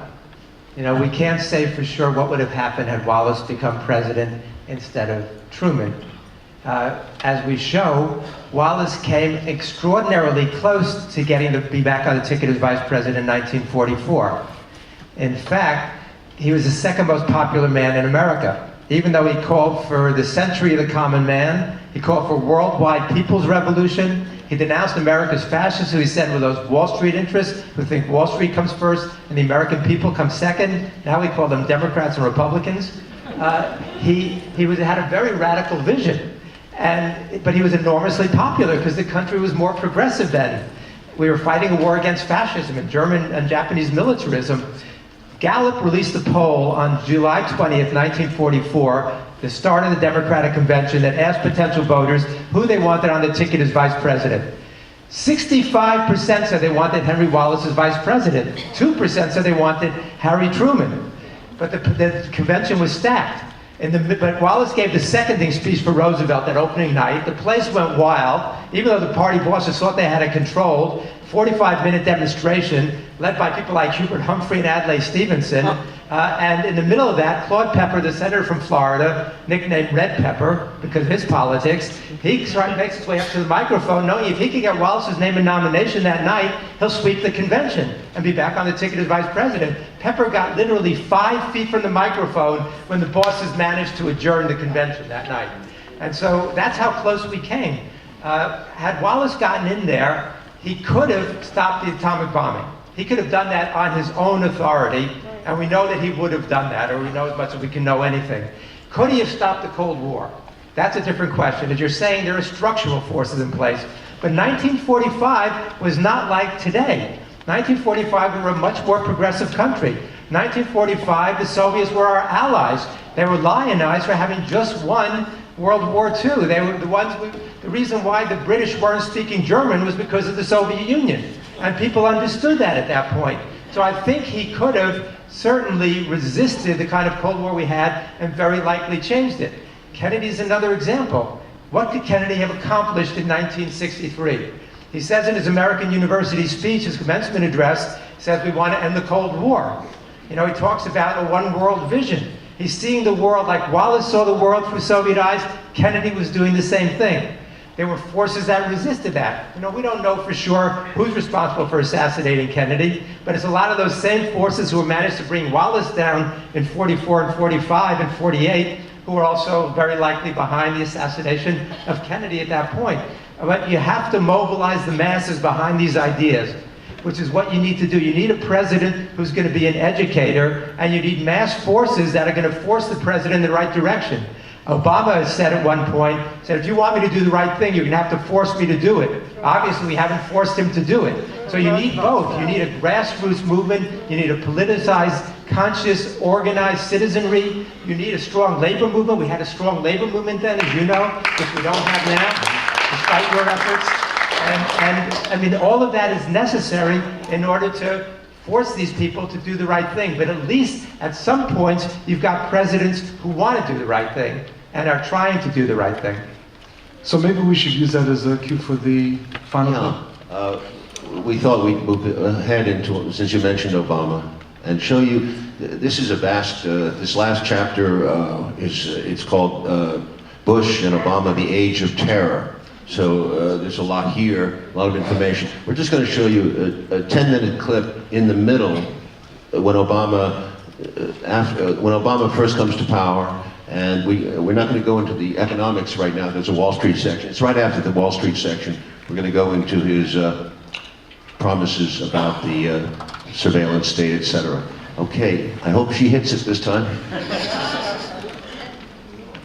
You know, we can't say for sure what would have happened had Wallace become president instead of Truman. As we show, Wallace came extraordinarily close to getting to be back on the ticket as vice president in 1944. In fact, he was the second most popular man in America. Even though he called for the century of the common man, he called for worldwide people's revolution, he denounced America's fascists, who he said were those Wall Street interests, who think Wall Street comes first and the American people come second. Now we call them Democrats and Republicans. He had a very radical vision, but he was enormously popular because the country was more progressive then. We were fighting a war against fascism and German and Japanese militarism. Gallup released a poll on July 20th, 1944, the start of the Democratic Convention, that asked potential voters who they wanted on the ticket as vice president. 65% said they wanted Henry Wallace as vice president. 2% said they wanted Harry Truman. But the convention was stacked. But Wallace gave the seconding speech for Roosevelt that opening night. The place went wild, even though the party bosses thought they had it controlled. 45-minute demonstration led by people like Hubert Humphrey and Adlai Stevenson. And in the middle of that, Claude Pepper, the senator from Florida, nicknamed Red Pepper because of his politics, he makes his way up to the microphone knowing if he could get Wallace's name in nomination that night, he'll sweep the convention and be back on the ticket as vice president. Pepper got literally 5 feet from the microphone when the bosses managed to adjourn the convention that night. And so that's how close we came. Had Wallace gotten in there, he could have stopped the atomic bombing. He could have done that on his own authority, and we know that he would have done that, or we know as much as we can know anything. Could he have stopped the Cold War? That's a different question. As you're saying, there are structural forces in place. But 1945 was not like today. 1945, we were a much more progressive country. 1945, the Soviets were our allies. They were lionized for having just won World War II. They were the reason why the British weren't speaking German was because of the Soviet Union. And people understood that at that point. So I think he could have certainly resisted the kind of Cold War we had and very likely changed it. Kennedy's another example. What could Kennedy have accomplished in 1963? He says in his American University speech, his commencement address, says we want to end the Cold War. You know, he talks about a one world vision. He's seeing the world like Wallace saw the world through Soviet eyes. Kennedy was doing the same thing. There were forces that resisted that. You know, we don't know for sure who's responsible for assassinating Kennedy, but it's a lot of those same forces who managed to bring Wallace down in 44 and 45 and 48, who were also very likely behind the assassination of Kennedy at that point. But you have to mobilize the masses behind these ideas, which is what you need to do. You need a president who's going to be an educator, and you need mass forces that are going to force the president in the right direction. Obama has said at one point, said, if you want me to do the right thing, you're going to have to force me to do it. Obviously, we haven't forced him to do it. So you need both. You need a grassroots movement. You need a politicized, conscious, organized citizenry. You need a strong labor movement. We had a strong labor movement then, as you know, which we don't have now, despite your efforts. And I mean, all of that is necessary in order to force these people to do the right thing. But at least at some points, you've got presidents who want to do the right thing and are trying to do the right thing. So maybe we should use that as a cue for the final thing. We thought we'd move ahead into, since you mentioned Obama, and show you, this is a vast, this last chapter, it's called Bush and Obama, the Age of Terror. So there's a lot here, a lot of information. We're just going to show you a 10-minute clip in the middle when Obama first comes to power, and we're not going to go into the economics right now. There's a Wall Street section. It's right after the Wall Street section. We're going to go into his promises about the surveillance state, etc. Okay, I hope she hits it this time.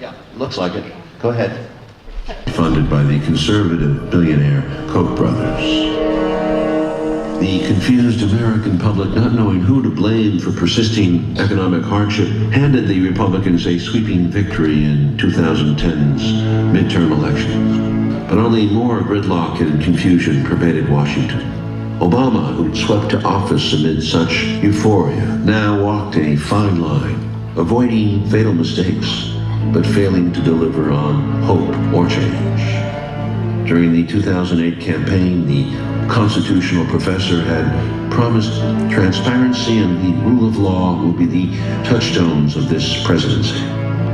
Yeah, looks like it. Go ahead. Funded by the conservative billionaire Koch brothers. The confused American public, not knowing who to blame for persisting economic hardship, handed the Republicans a sweeping victory in 2010's midterm elections. But only more gridlock and confusion pervaded Washington. Obama, who swept to office amid such euphoria, now walked a fine line, avoiding fatal mistakes, but failing to deliver on hope or change. During the 2008 campaign, the constitutional professor had promised transparency and the rule of law will be the touchstones of this presidency.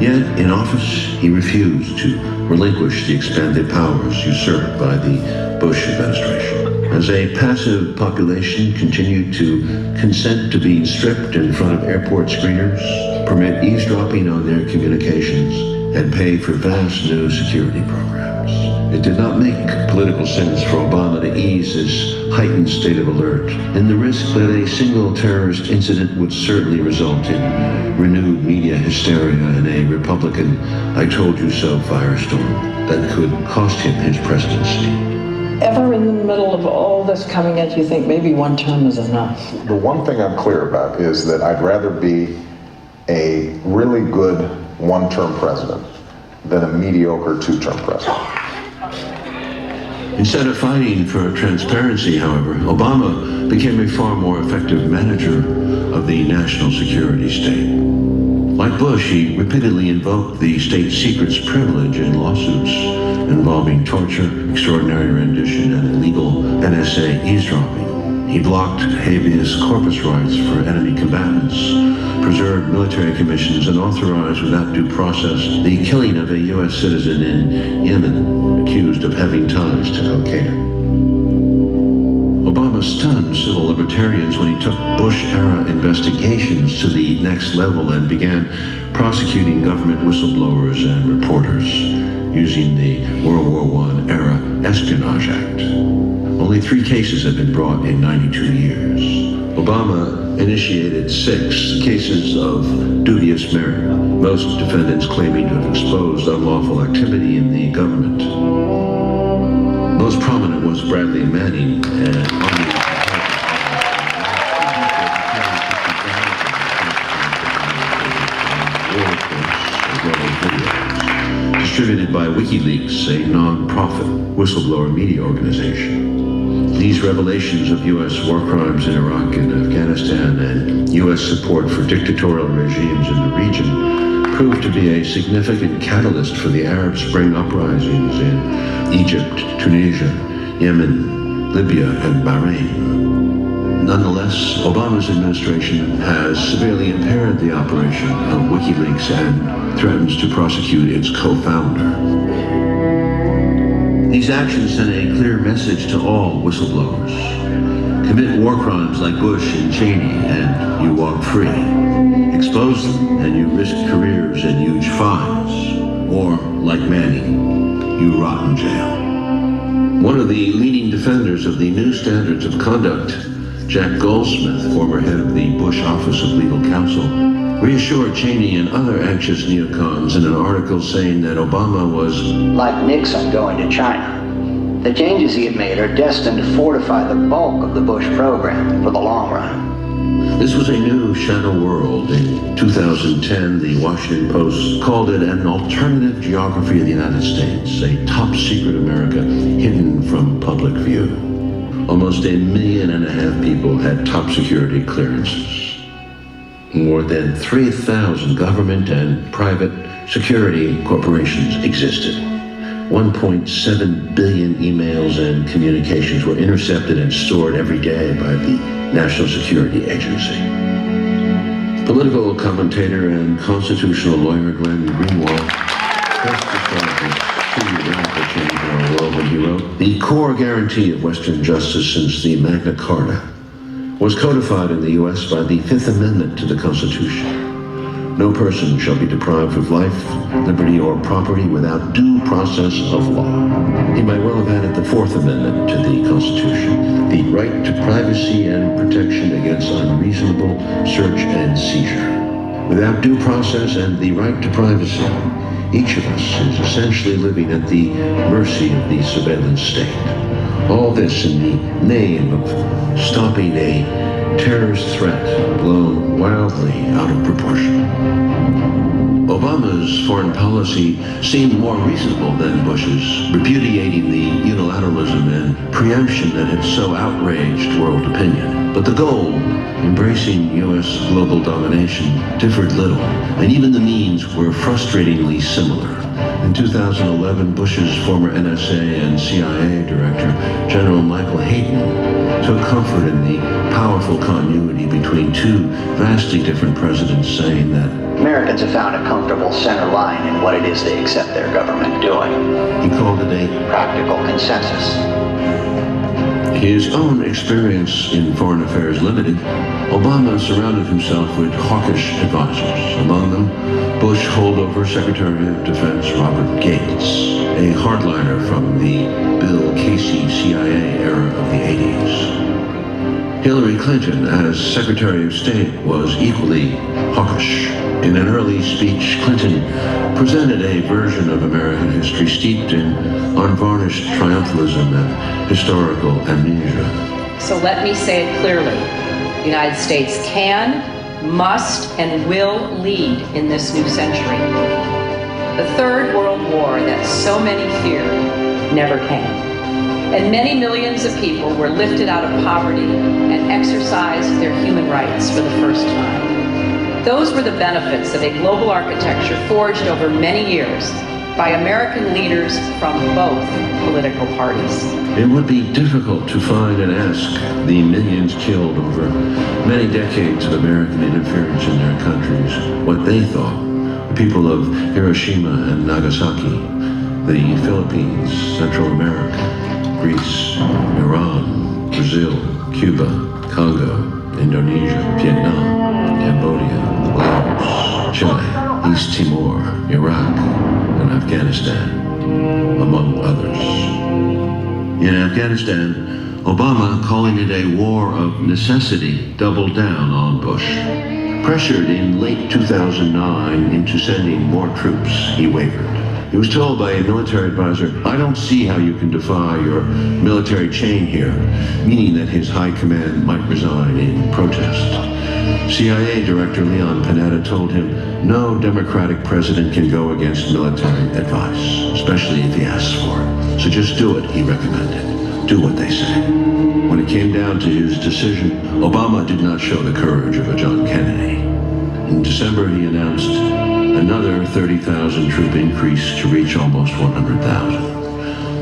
Yet, in office, he refused to relinquish the expanded powers usurped by the Bush administration. As a passive population continued to consent to being stripped in front of airport screeners, permit eavesdropping on their communications, and pay for vast new security programs. It did not make political sense for Obama to ease this heightened state of alert, and the risk that a single terrorist incident would certainly result in renewed media hysteria and a Republican "I told you so" firestorm that could cost him his presidency. Ever in the middle of all this coming at you think maybe one term is enough? The one thing I'm clear about is that I'd rather be a really good one-term president than a mediocre two-term president. Instead of fighting for transparency, however, Obama became a far more effective manager of the national security state. Like Bush, he repeatedly invoked the state secrets privilege in lawsuits involving torture, extraordinary rendition, and illegal NSA eavesdropping. He blocked habeas corpus rights for enemy combatants, preserved military commissions, and authorized without due process the killing of a U.S. citizen in Yemen accused of having ties to Al-Qaeda. Obama stunned civil libertarians when he took Bush-era investigations to the next level and began prosecuting government whistleblowers and reporters using the World War I-era Espionage Act. Only 3 cases have been brought in 92 years. Obama initiated 6 cases of dubious merit, most defendants claiming to have exposed unlawful activity in the government. Most prominent was Bradley Manning, and distributed by WikiLeaks, a non-profit whistleblower media organization. These revelations of U.S. war crimes in Iraq and Afghanistan and U.S. support for dictatorial regimes in the region proved to be a significant catalyst for the Arab Spring uprisings in Egypt, Tunisia, Yemen, Libya, and Bahrain. Nonetheless, Obama's administration has severely impaired the operation of WikiLeaks and threatens to prosecute its co-founder. These actions send a clear message to all whistleblowers. Commit war crimes like Bush and Cheney and you walk free. Expose them and you risk careers and huge fines. Or, like Manning, you rot in jail. One of the leading defenders of the new standards of conduct, Jack Goldsmith, former head of the Bush Office of Legal Counsel, reassured Cheney and other anxious neocons in an article saying that Obama was like Nixon going to China. The changes he had made are destined to fortify the bulk of the Bush program for the long run. This was a new shadow world. In 2010, the Washington Post called it an alternative geography of the United States, a top-secret America hidden from public view. Almost 1.5 million people had top-security clearances. More than 3,000 government and private security corporations existed. 1.7 billion emails and communications were intercepted and stored every day by the National Security Agency. Political commentator and constitutional lawyer Glenn Greenwald first described this truly radical change in our world when he wrote, "The core guarantee of Western justice since the Magna Carta was codified in the U.S. by the Fifth Amendment to the Constitution. No person shall be deprived of life, liberty, or property without due process of law." He might well have added the Fourth Amendment to the Constitution, the right to privacy and protection against unreasonable search and seizure. Without due process and the right to privacy, each of us is essentially living at the mercy of the surveillance state. All this in the name of stopping a terrorist threat blown wildly out of proportion. Obama's foreign policy seemed more reasonable than Bush's, repudiating the unilateralism and preemption that had so outraged world opinion. But the goal, embracing U.S. global domination, differed little, and even the means were frustratingly similar. In 2011, Bush's former NSA and CIA director, General Michael Hayden, took comfort in the powerful continuity between two vastly different presidents, saying that Americans have found a comfortable center line in what it is they accept their government doing. he called it a Practical consensus. His own experience in foreign affairs limited, Obama surrounded himself with hawkish advisors. Among them, Bush holdover Secretary of Defense Robert Gates, a hardliner from the Bill Casey CIA era of the 80s. Hillary Clinton, as Secretary of State, was equally hawkish. In an early speech, Clinton presented a version of American history steeped in unvarnished triumphalism and historical amnesia. So let me say it clearly. The United States can, must, and will lead in this new century. The Third World War that so many feared never came. And many millions of people were lifted out of poverty and exercised their human rights for the first time. Those were the benefits of a global architecture forged over many years by American leaders from both political parties. It would be difficult to find and ask the millions killed over many decades of American interference in their countries what they thought. The people of Hiroshima and Nagasaki, the Philippines, Central America, Greece, Iran, Brazil, Cuba, Congo, Indonesia, Vietnam, Cambodia, Laos, Chile, East Timor, Iraq, and Afghanistan, among others. In Afghanistan, Obama, calling it a war of necessity, doubled down on Bush. Pressured in late 2009 into sending more troops, he wavered. He was told by a military advisor, "I don't see how you can defy your military chain here," meaning that his high command might resign in protest. CIA Director Leon Panetta told him, "No Democratic president can go against military advice, especially if he asks for it. So just do it," he recommended. Do what they say. When it came down to his decision, Obama did not show the courage of a John Kennedy. In December, he announced another 30,000 troop increase to reach almost 100,000.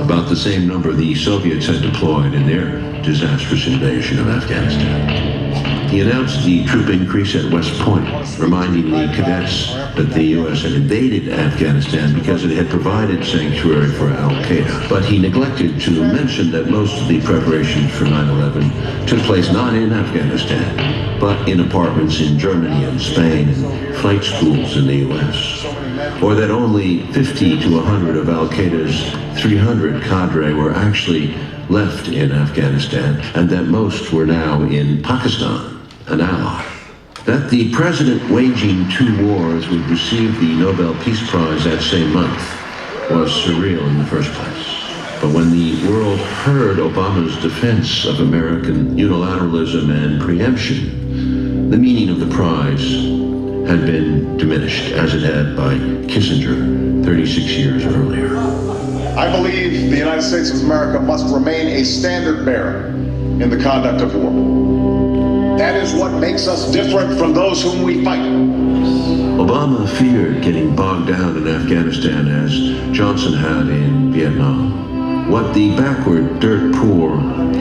About the same number the Soviets had deployed in their disastrous invasion of Afghanistan. He announced the troop increase at West Point, reminding the cadets that the U.S. had invaded Afghanistan because it had provided sanctuary for al-Qaeda. But he neglected to mention that most of the preparations for 9/11 took place not in Afghanistan, but in apartments in Germany and Spain and flight schools in the U.S. Or that only 50 to 100 of al-Qaeda's 300 cadre were actually left in Afghanistan, and that most were now in Pakistan, an ally. That the president waging two wars would receive the Nobel Peace Prize that same month was surreal in the first place. But when the world heard Obama's defense of American unilateralism and preemption, the meaning of the prize had been diminished, as it had by Kissinger 36 years earlier. I believe the United States of America must remain a standard bearer in the conduct of war. That is what makes us different from those whom we fight. Obama feared getting bogged down in Afghanistan as Johnson had in Vietnam. What the backward, dirt-poor,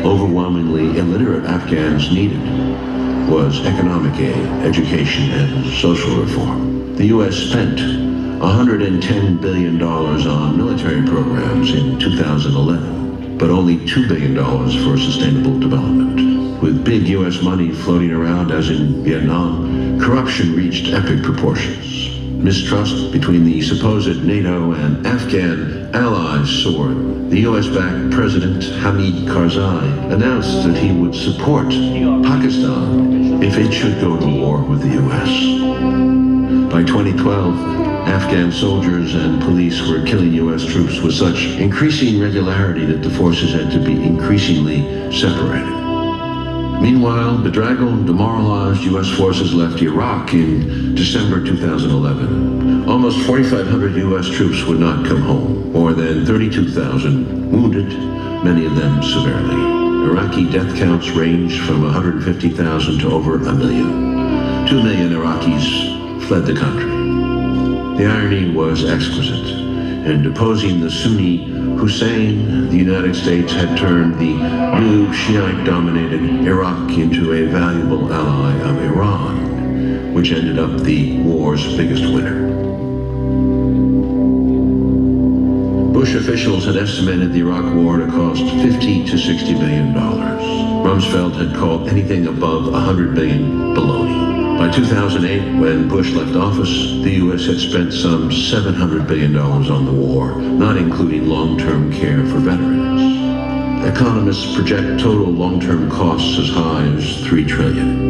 overwhelmingly illiterate Afghans needed was economic aid, education, and social reform. The U.S. spent $110 billion on military programs in 2011, but only $2 billion for sustainable development. With big U.S. money floating around as in Vietnam, corruption reached epic proportions. Mistrust between the supposed NATO and Afghan allies soared. The U.S.-backed President Hamid Karzai announced that he would support Pakistan if it should go to war with the U.S. By 2012, Afghan soldiers and police were killing U.S. troops with such increasing regularity that the forces had to be increasingly separated. Meanwhile, bedraggled, demoralized U.S. forces left Iraq in December 2011. Almost 4,500 U.S. troops would not come home. More than 32,000 wounded, many of them severely. Iraqi death counts ranged from 150,000 to over 1 million. 2 million Iraqis fled the country. The irony was exquisite. and deposing the Sunni Hussein, the United States had turned the new Shiite-dominated Iraq into a valuable ally of Iran, which ended up the war's biggest winner. Bush officials had estimated the Iraq War to cost $50 to $60 billion. Rumsfeld had called anything above $100 billion baloney. By 2008, when Bush left office, the U.S. had spent some $700 billion on the war, not including long-term care for veterans. Economists project total long-term costs as high as $3 trillion.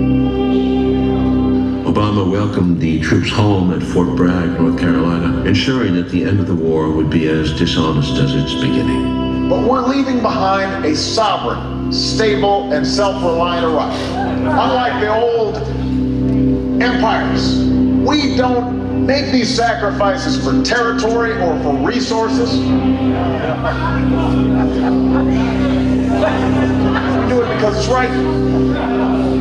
Obama welcomed the troops home at Fort Bragg, North Carolina, ensuring that the end of the war would be as dishonest as its beginning. But we're leaving behind a sovereign, stable, and self-reliant Iraq. Unlike the old empires, we don't make these sacrifices for territory or for resources. We do it because it's right.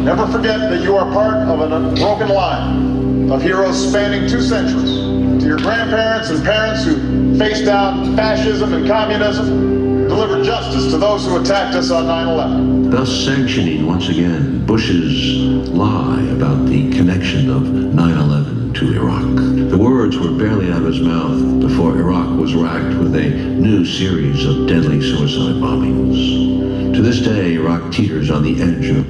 Never forget that you are part of an unbroken line of heroes spanning 2 centuries. To your grandparents and parents who faced down fascism and communism, delivered justice to those who attacked us on 9/11. Thus sanctioning, once again, Bush's lie about the connection of 9/11 to Iraq. The words were barely out of his mouth before Iraq was racked with a new series of deadly suicide bombings. To this day, Iraq teeters on the edge of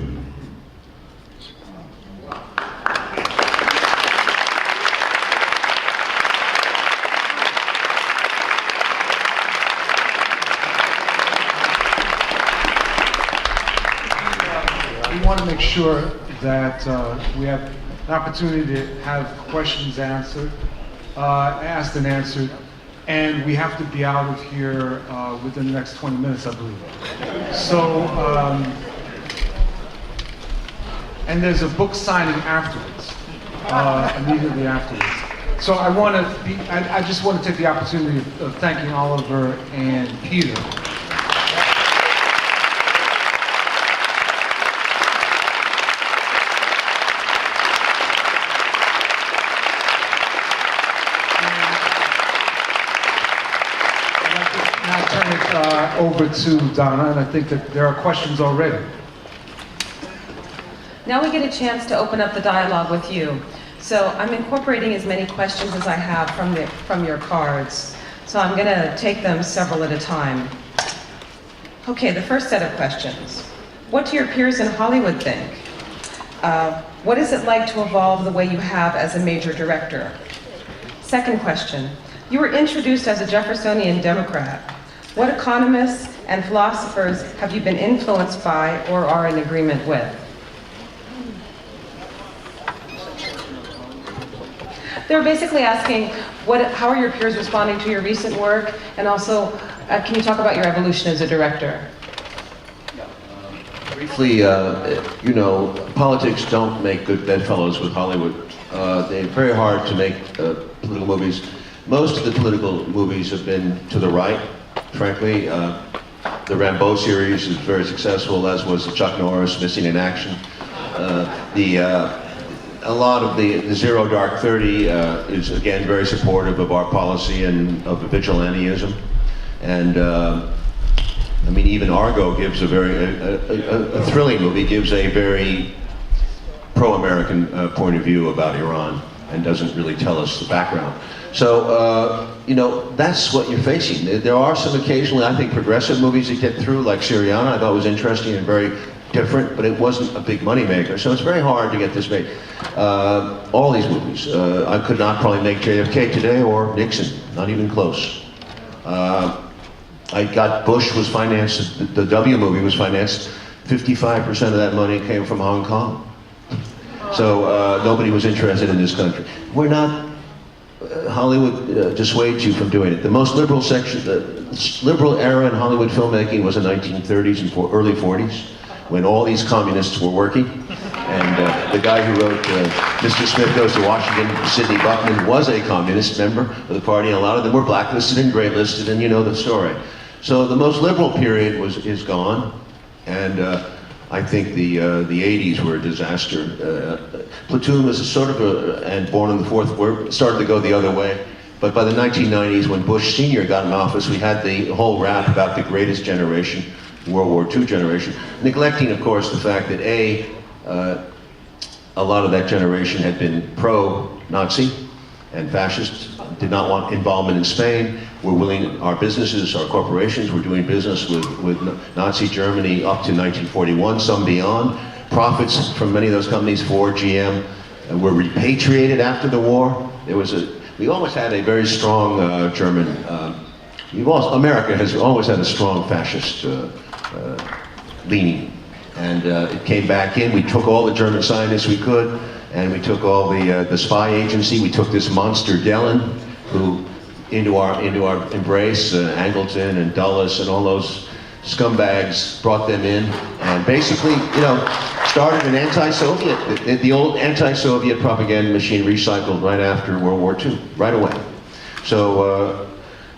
sure that we have an opportunity to have questions answered, asked and answered, and we have to be out of here within the next 20 minutes, I believe. So, and there's a book signing afterwards, immediately afterwards. So I just want to take the opportunity of thanking Oliver and Peter. Over to Donna, and I think that there are questions already. Now we get a chance to open up the dialogue with you. So I'm incorporating as many questions as I have from your cards. So I'm going to take them several at a time. Okay, the first set of questions. What do your peers in Hollywood think? What is it like to evolve the way you have as a major director? Second question. You were introduced as a Jeffersonian Democrat. What economists and philosophers have you been influenced by or are in agreement with? They're basically asking, how are your peers responding to your recent work? And also, can you talk about your evolution as a director? Briefly, you know, politics don't make good bedfellows with Hollywood. They're very hard to make political movies. Most of the political movies have been to the right. Frankly, the Rambo series is very successful, as was the Chuck Norris Missing in Action. A lot of the Zero Dark 30 is again very supportive of our policy and of vigilantism. And I mean, even Argo gives a thrilling movie, gives a very pro-American point of view about Iran and doesn't really tell us the background. So, you know, that's what you're facing. There are some occasionally, I think, progressive movies that get through, like Syriana, I thought was interesting and very different, but it wasn't a big moneymaker. So it's very hard to get this made. All these movies. I could not probably make JFK today or Nixon, not even close. Bush was financed, the W movie was financed, 55% of that money came from Hong Kong. So nobody was interested in this country. We're not, Hollywood dissuades you from doing it. The most liberal section, the liberal era in Hollywood filmmaking was the 1930s and early 40s, when all these communists were working. And the guy who wrote Mr. Smith Goes to Washington, Sidney Buckman, was a communist member of the party, and a lot of them were blacklisted and graylisted, and you know the story. So the most liberal period is gone, and I think the 80s were a disaster. Platoon was a sort of and Born in the Fourth started to go the other way. But by the 1990s, when Bush Sr. got in office, we had the whole rap about the greatest generation, World War II generation, neglecting, of course, the fact that a lot of that generation had been pro-Nazi and fascist, did not want involvement in Spain, were willing, our businesses, our corporations were doing business with Nazi Germany up to 1941, some beyond. Profits from many of those companies, Ford, GM, were repatriated after the war. We always had a very strong German, America has always had a strong fascist leaning. And it came back in. We took all the German scientists we could, and we took all the spy agency. We took this monster Dellen, who into our embrace, Angleton and Dulles and all those scumbags, brought them in, and basically, started an anti-Soviet, the old anti-Soviet propaganda machine recycled right after World War II, right away. So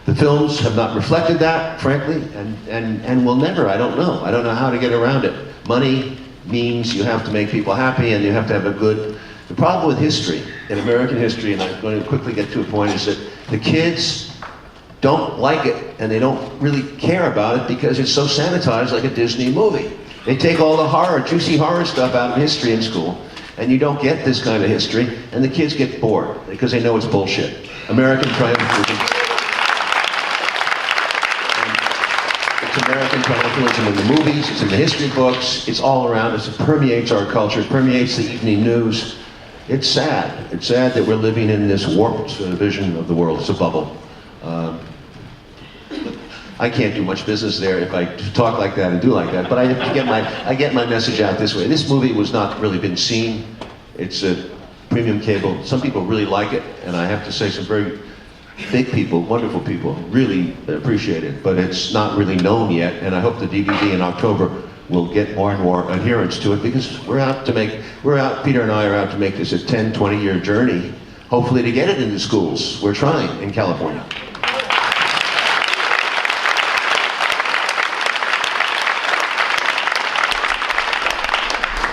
the films have not reflected that, frankly, and will never. I don't know how to get around it. Money means you have to make people happy, and you have to have a good. The problem with history, in American history, and I'm going to quickly get to a point, is that the kids don't like it, and they don't really care about it because it's so sanitized like a Disney movie. They take all the horror, juicy horror stuff out of history in school, and you don't get this kind of history, and the kids get bored because they know it's bullshit. American triumphalism. It's American triumphalism in the movies, it's in the history books, it's all around us, it permeates our culture, it permeates the evening news. It's sad. It's sad that we're living in this warped vision of the world. It's a bubble. I can't do much business there if I talk like that and do like that, but I get my message out this way. This movie was not really been seen. It's a premium cable. Some people really like it, and I have to say some very big people, wonderful people, really appreciate it, but it's not really known yet, and I hope the DVD in October will get more and more adherence to it, because Peter and I are out to make this a 10, 20-year journey, hopefully to get it into schools. We're trying in California.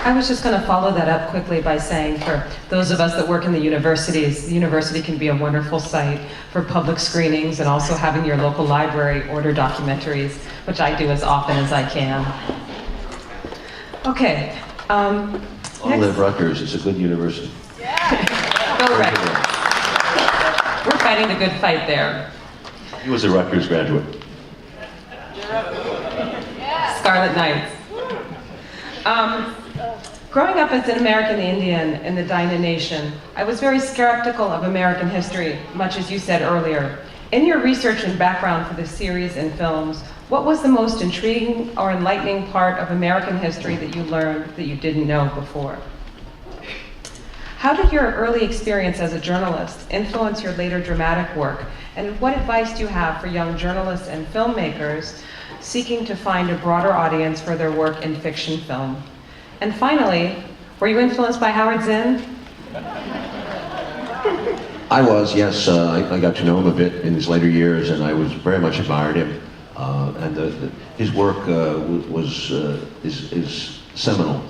I was just going to follow that up quickly by saying, for those of us that work in the universities, the university can be a wonderful site for public screenings, and also having your local library order documentaries, which I do as often as I can. Okay. Olive Rutgers is a good university. Go Rutgers. We're fighting the good fight there. He was a Rutgers graduate. Scarlet Knights. Growing up as an American Indian in the Dinah Nation, I was very skeptical of American history, much as you said earlier. In your research and background for this series and films, what was the most intriguing or enlightening part of American history that you learned that you didn't know before? How did your early experience as a journalist influence your later dramatic work? And what advice do you have for young journalists and filmmakers seeking to find a broader audience for their work in fiction film? And finally, were you influenced by Howard Zinn? I was, yes. I got to know him a bit in his later years, and I was very much admired him. And his work is seminal.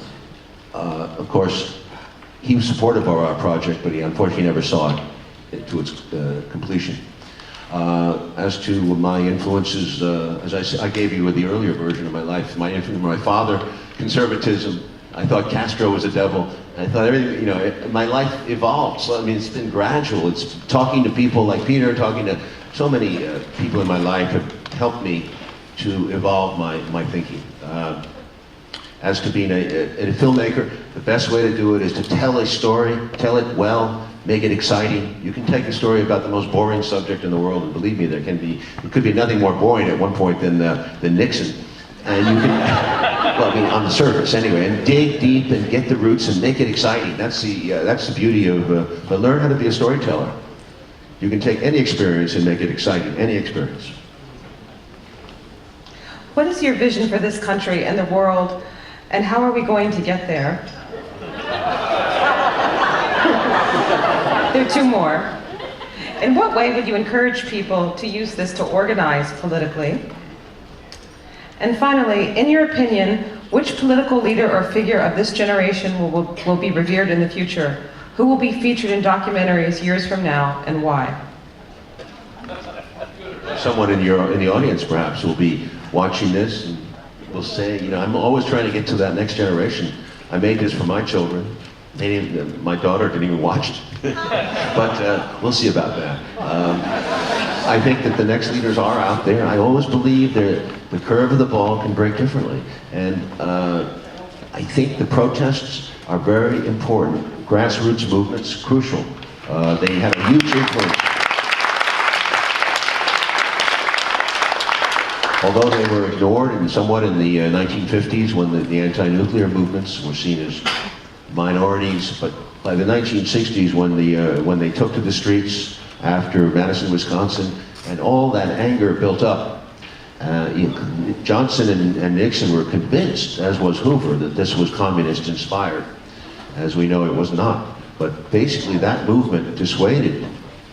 Of course, he was supportive of our project, but he unfortunately never saw it to its completion. As to my influences, as I said, I gave you the earlier version of my life. My father, conservatism. I thought Castro was a devil. I thought everything, my life evolved. So, I mean, it's been gradual. It's talking to people like Peter, talking to so many people in my life have helped me to evolve my thinking. As to being a filmmaker, the best way to do it is to tell a story, tell it well, make it exciting. You can take a story about the most boring subject in the world, and believe me, it could be nothing more boring at one point than Nixon. And you can, well, I mean, on the surface anyway, and dig deep and get the roots and make it exciting. That's the beauty of, but learn how to be a storyteller. You can take any experience and make it exciting, any experience. What is your vision for this country and the world, and how are we going to get there? There are two more. In what way would you encourage people to use this to organize politically? And finally, in your opinion, which political leader or figure of this generation will be revered in the future? Who will be featured in documentaries years from now, and why? someone in the audience perhaps will be watching this and will say, you know, I'm always trying to get to that next generation. I made this for my children. My daughter didn't even watch it. But we'll see about that. I think that the next leaders are out there. I always believe the curve of the ball can break differently. And I think the protests are very important. Grassroots movements, crucial. They have a huge influence. Although they were ignored and somewhat in the 1950s when the anti-nuclear movements were seen as minorities, but by the 1960s when they took to the streets after Madison, Wisconsin, and all that anger built up, Johnson and Nixon were convinced, as was Hoover, that this was communist inspired. As we know, it was not. But basically that movement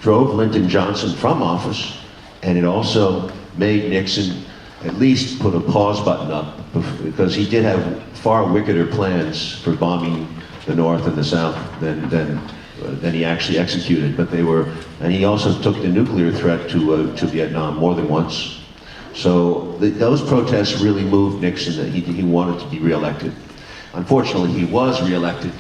drove Lyndon Johnson from office, and it also made Nixon at least put a pause button up, because he did have far wickeder plans for bombing the North and the South than he actually executed. But and he also took the nuclear threat to Vietnam more than once. So those protests really moved Nixon, that he wanted to be reelected. Unfortunately, he was reelected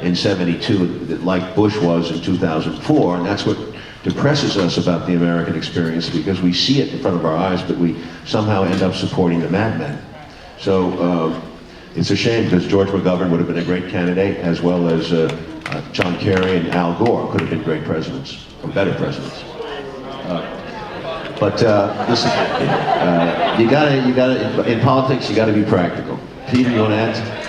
in '72, like Bush was in 2004, and that's what depresses us about the American experience, because we see it in front of our eyes, but we somehow end up supporting the madmen. So it's a shame, because George McGovern would have been a great candidate, as well as John Kerry and Al Gore could have been great presidents, or better presidents. But listen, you gotta, in politics, you gotta be practical. Peter, you want to add?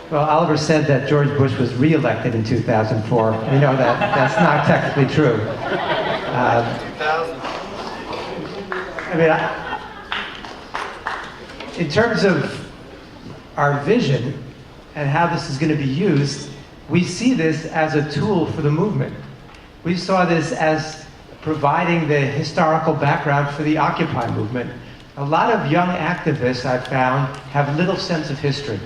Well, Oliver said that George Bush was re-elected in 2004. We know that that's not technically true. In terms of our vision and how this is going to be used, we see this as a tool for the movement. We saw this as providing the historical background for the Occupy movement. A lot of young activists, I've found, have little sense of history.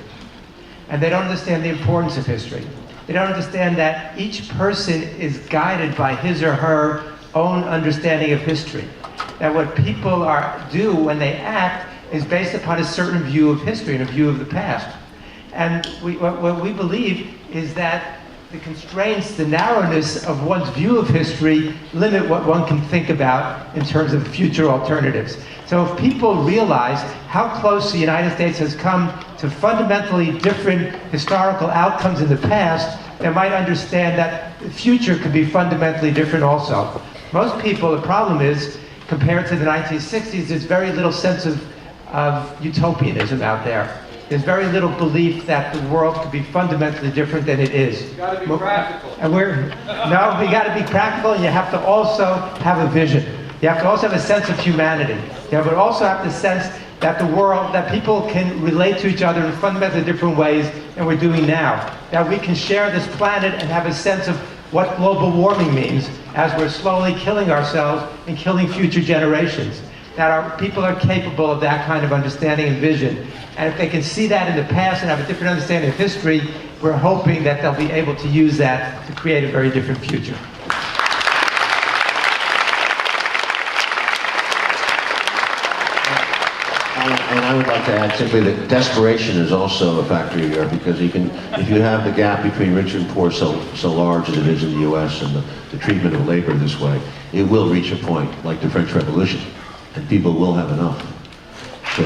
And they don't understand the importance of history. They don't understand that each person is guided by his or her own understanding of history. That what people do when they act is based upon a certain view of history and a view of the past. And what we believe is that the constraints, the narrowness of one's view of history limit what one can think about in terms of future alternatives. So if people realize how close the United States has come to fundamentally different historical outcomes in the past, they might understand that the future could be fundamentally different also. Most people, the problem is, compared to the 1960s, there's very little sense of utopianism out there. There's very little belief that the world could be fundamentally different than it is. You got to be practical. And we got to be practical, and you have to also have a vision. You have to also have a sense of humanity. You have to also have the sense that the world, that people can relate to each other in fundamentally different ways than we're doing now. That we can share this planet and have a sense of what global warming means as we're slowly killing ourselves and killing future generations. That our people are capable of that kind of understanding and vision. And if they can see that in the past and have a different understanding of history, we're hoping that they'll be able to use that to create a very different future. And I would like to add simply that desperation is also a factor here, because if you have the gap between rich and poor so large as it is in the U.S. and the treatment of labor this way, it will reach a point like the French Revolution, and people will have enough. So.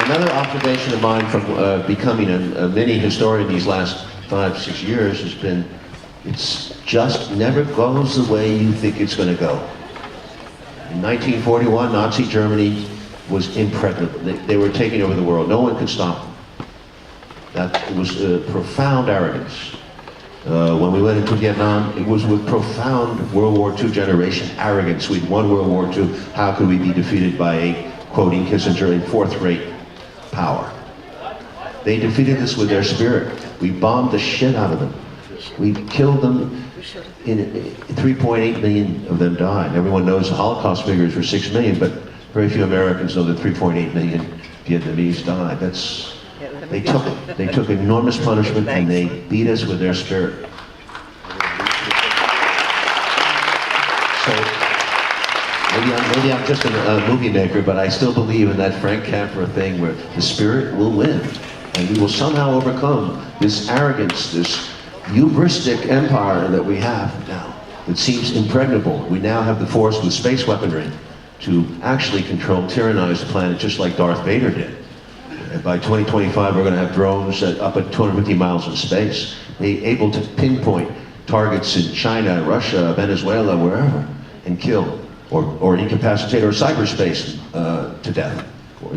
Another observation of mine from becoming a mini historian these last 5-6 years has been, it's just never goes the way you think it's going to go. In 1941, Nazi Germany was impregnable. They were taking over the world. No one could stop them. It was profound arrogance. When we went into Vietnam, it was with profound World War II generation arrogance. We'd won World War II. How could we be defeated by a, quoting Kissinger, a fourth-rate power? They defeated us with their spirit. We bombed the shit out of them. We killed them. 3.8 million of them died. Everyone knows the Holocaust figures were 6 million, but very few Americans know that 3.8 million Vietnamese died. They took enormous punishment, and they beat us with their spirit. maybe I'm just a movie maker, but I still believe in that Frank Capra thing where the spirit will win. And we will somehow overcome this arrogance, this hubristic empire that we have now. It seems impregnable. We now have the force with space weaponry to actually control, tyrannize the planet just like Darth Vader did. And by 2025, we're going to have drones up at 250 miles in space, able to pinpoint targets in China, Russia, Venezuela, wherever, and kill, or incapacitate, or cyberspace to death, or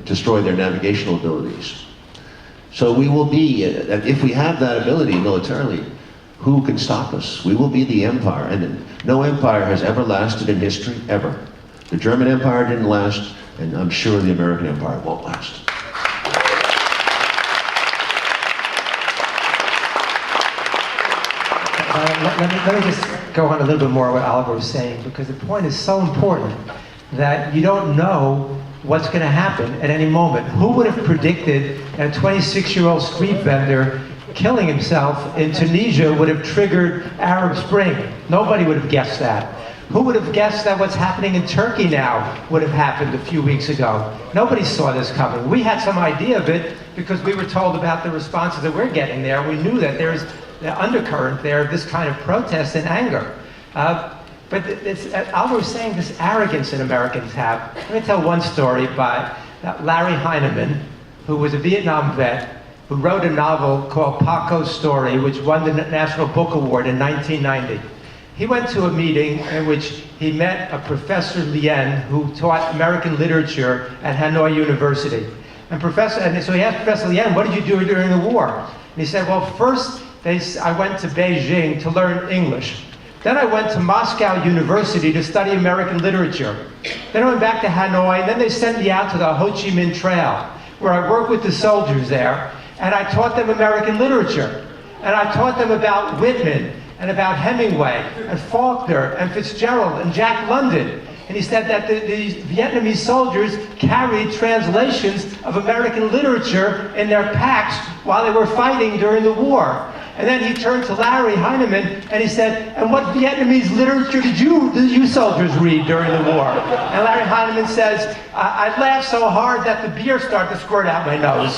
destroy their navigational abilities. So we will be, if we have that ability militarily, who can stop us? We will be the empire, and no empire has ever lasted in history, ever. The German Empire didn't last, and I'm sure the American Empire won't last. Let me just go on a little bit more what Oliver was saying, because the point is so important that you don't know what's going to happen at any moment. Who would have predicted that a 26-year-old street vendor killing himself in Tunisia would have triggered Arab Spring? Nobody would have guessed that. Who would have guessed that what's happening in Turkey now would have happened a few weeks ago? Nobody saw this coming. We had some idea of it because we were told about the responses that we're getting there. We knew that there's the undercurrent there of this kind of protest and anger. But Albert was saying this arrogance that Americans have. Let me tell one story by Larry Heinemann, who was a Vietnam vet, who wrote a novel called Paco's Story, which won the National Book Award in 1990. He went to a meeting in which he met a Professor Lien, who taught American literature at Hanoi University. And so he asked Professor Lien, what did you do during the war? And he said, well, first I went to Beijing to learn English. Then I went to Moscow University to study American literature. Then I went back to Hanoi, and then they sent me out to the Ho Chi Minh Trail, where I worked with the soldiers there, and I taught them American literature. And I taught them about Whitman, and about Hemingway, and Faulkner, and Fitzgerald, and Jack London. And he said that the Vietnamese soldiers carried translations of American literature in their packs while they were fighting during the war. And then he turned to Larry Heinemann and he said, and what Vietnamese literature did you soldiers read during the war? And Larry Heinemann says, I laughed so hard that the beer started to squirt out my nose.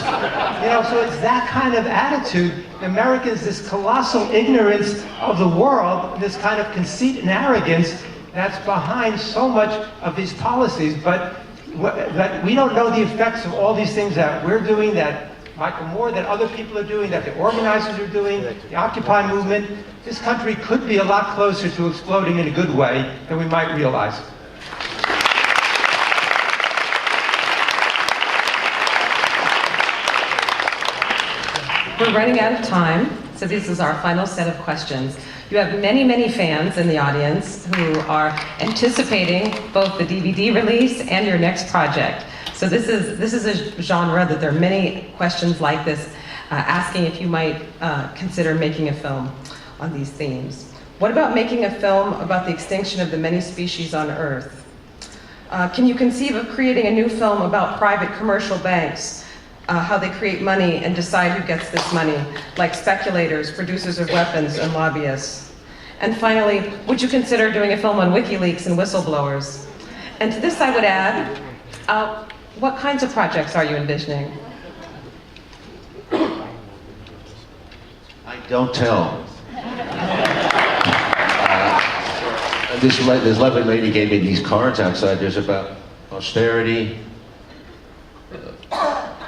You know, so it's that kind of attitude. Americans, this colossal ignorance of the world, this kind of conceit and arrogance that's behind so much of these policies. But we don't know the effects of all these things that we're doing, that Michael Moore, that other people are doing, that the organizers are doing, the Occupy movement. This country could be a lot closer to exploding in a good way than we might realize. We're running out of time, so this is our final set of questions. You have many, many fans in the audience who are anticipating both the DVD release and your next project. So this is a genre that there are many questions like this, asking if you might consider making a film on these themes. What about making a film about the extinction of the many species on Earth? Can you conceive of creating a new film about private commercial banks, how they create money and decide who gets this money, like speculators, producers of weapons, and lobbyists? And finally, would you consider doing a film on WikiLeaks and whistleblowers? And to this I would add, what kinds of projects are you envisioning? I don't tell. This lovely lady gave me these cards outside. There's about austerity,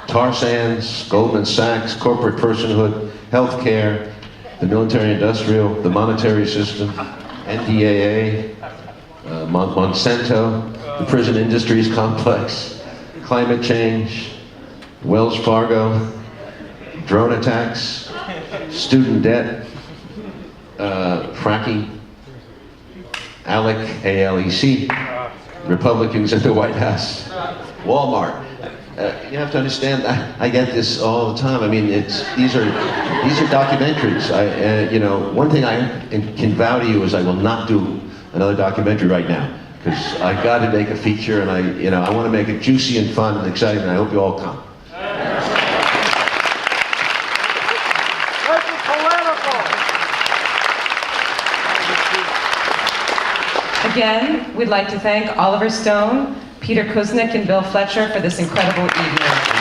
tar sands, Goldman Sachs, corporate personhood, healthcare, the military-industrial, the monetary system, NDAA, Monsanto, the prison industries complex, climate change, Wells Fargo, drone attacks, student debt, fracking, ALEC, A-L-E-C, Republicans at the White House, Walmart. You have to understand, I get this all the time. I mean, these are documentaries. You know, one thing I can vow to you is I will not do another documentary right now, because I got to make a feature, and I want to make it juicy and fun and exciting, and I hope you all come. Again, we'd like to thank Oliver Stone, Peter Kuznick, and Bill Fletcher for this incredible evening.